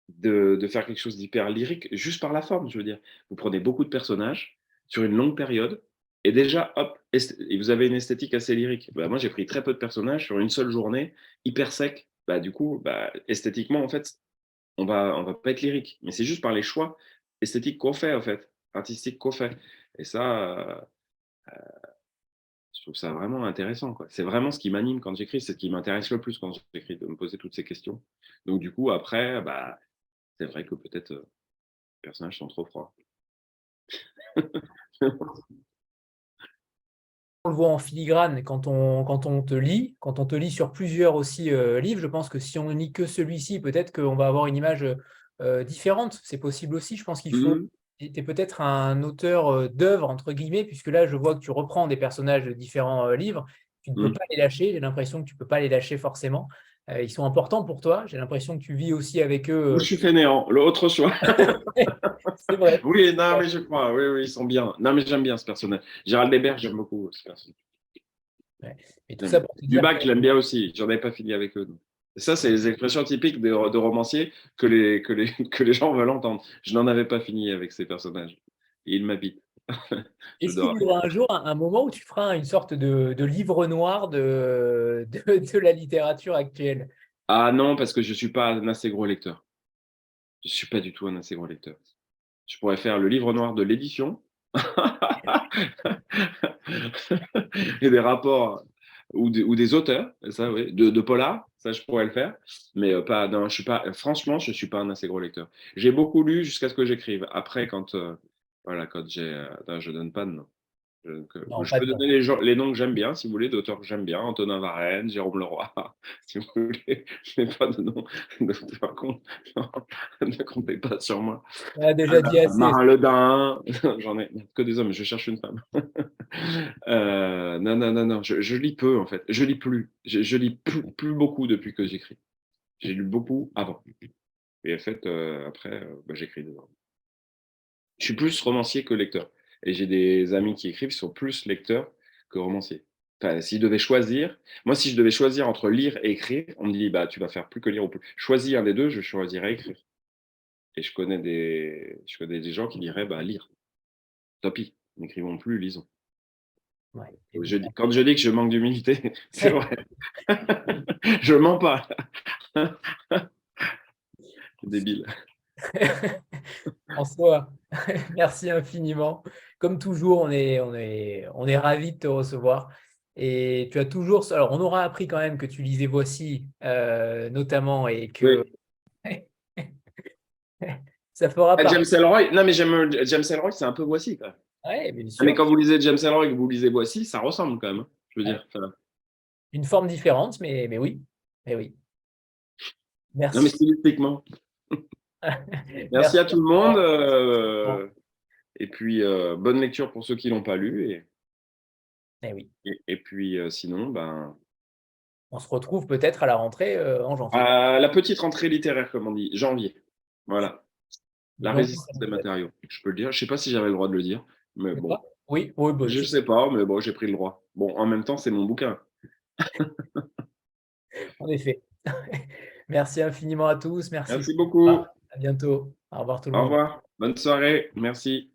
de faire quelque chose d'hyper lyrique juste par la forme, je veux dire. Vous prenez beaucoup de personnages sur une longue période et déjà, hop, et vous avez une esthétique assez lyrique. Bah, moi, j'ai pris très peu de personnages sur une seule journée, hyper sec. Bah, du coup, esthétiquement, en fait, on va pas être lyrique, mais c'est juste par les choix esthétiques qu'on fait, en fait, artistiques qu'on fait. Et ça, je trouve ça vraiment intéressant, quoi. C'est vraiment ce qui m'anime quand j'écris, c'est ce qui m'intéresse le plus quand j'écris, de me poser toutes ces questions. Donc, du coup, après, c'est vrai que peut-être les personnages sont trop froids. On le voit en filigrane quand on te lit, quand on te lit sur plusieurs aussi livres. Je pense que si on ne lit que celui-ci, peut-être qu'on va avoir une image différente. C'est possible aussi. Je pense qu'il faut. Mhm. Tu es peut-être un auteur d'œuvre, entre guillemets, puisque là, je vois que tu reprends des personnages de différents livres. Tu ne peux Mhm. pas les lâcher. J'ai l'impression que tu ne peux pas les lâcher forcément. Ils sont importants pour toi. J'ai l'impression que tu vis aussi avec Ou eux. je suis fainéant, l'autre choix. C'est vrai. Oui, non, mais je crois, oui, oui, ils sont bien. Non, mais j'aime bien ce personnage. Gérald Hébert, j'aime beaucoup ce personnage. Ouais. Et tout J'aime ça bien. pour te dire que Dubac, je l'aime bien aussi. J'en ai pas fini avec eux. Donc. Et ça, c'est les expressions typiques de romanciers que les gens veulent entendre. Je n'en avais pas fini avec ces personnages. Et ils m'habitent. est-ce qu'il J'adore. y aura un jour un moment où tu feras une sorte de livre noir de la littérature actuelle? Ah non, parce que je suis pas un assez gros lecteur. Je suis pas du tout un assez gros lecteur. Je pourrais faire le livre noir de l'édition et des rapports ou des auteurs, ça, oui, de polar, ça je pourrais le faire, mais pas, non, je suis pas, franchement, je suis pas un assez gros lecteur. J'ai beaucoup lu jusqu'à ce que j'écrive. Après, voilà, quand non, je donne pas de nom. Non, Je pas peux de nom. donner les noms que j'aime bien, si vous voulez, d'auteurs que j'aime bien, Antonin Varenne, Jérôme Leroy, si vous voulez, mais pas de nom d'auteurs. Non, ne comptez pas sur moi. On a déjà dit assez. Marin Ledin, j'en ai que des hommes, je cherche une femme. Non, non, non, non, je lis peu en fait. Je lis plus. Je lis plus beaucoup depuis que j'écris. J'ai lu beaucoup avant. Et en fait, après, j'écris dedans. Je suis plus romancier que lecteur. Et j'ai des amis qui écrivent, qui sont plus lecteurs que romanciers. Enfin, s'ils devaient choisir, moi, si je devais choisir entre lire et écrire, on me dit, bah, tu vas faire plus que lire ou plus. Choisir un des deux, je choisirais écrire. Et je connais des gens qui diraient, bah, lire. Tant pis, n'écrivons plus, lisons. Ouais. Quand je dis que je manque d'humilité, c'est vrai. Je mens pas. Débile. François, merci infiniment. Comme toujours, on est ravis de te recevoir. Et tu as toujours. Alors, on aura appris quand même que tu lisais Voici, notamment, et que Oui. ça fera Ah, James partie. Ellroy, non mais j'aime James Ellroy, c'est un peu Voici quand même. Ouais, bien Ah, mais sûr. quand vous lisez James Ellroy et que vous lisez Voici, ça ressemble quand même, hein, je veux Ouais. dire. Enfin, Une forme différente, mais oui. Mais oui. non mais Merci. stylistiquement. Merci Merci. à tout le monde. Bon, Et puis bonne lecture pour ceux qui l'ont pas lu. eh oui. Et puis sinon, On se retrouve peut-être à la rentrée en janvier. la petite rentrée littéraire, comme on dit, janvier. Voilà. La Donc, résistance des matériaux. Je peux le dire. Je sais pas si j'avais le droit de le dire, mais bon. oui, oui, bah, Je sais pas, mais bon, j'ai pris le droit. Bon, en même temps, c'est mon bouquin. en effet. Merci infiniment à tous. Merci. Merci beaucoup. À bientôt. Au revoir tout le Au monde. revoir. Bonne soirée. Merci.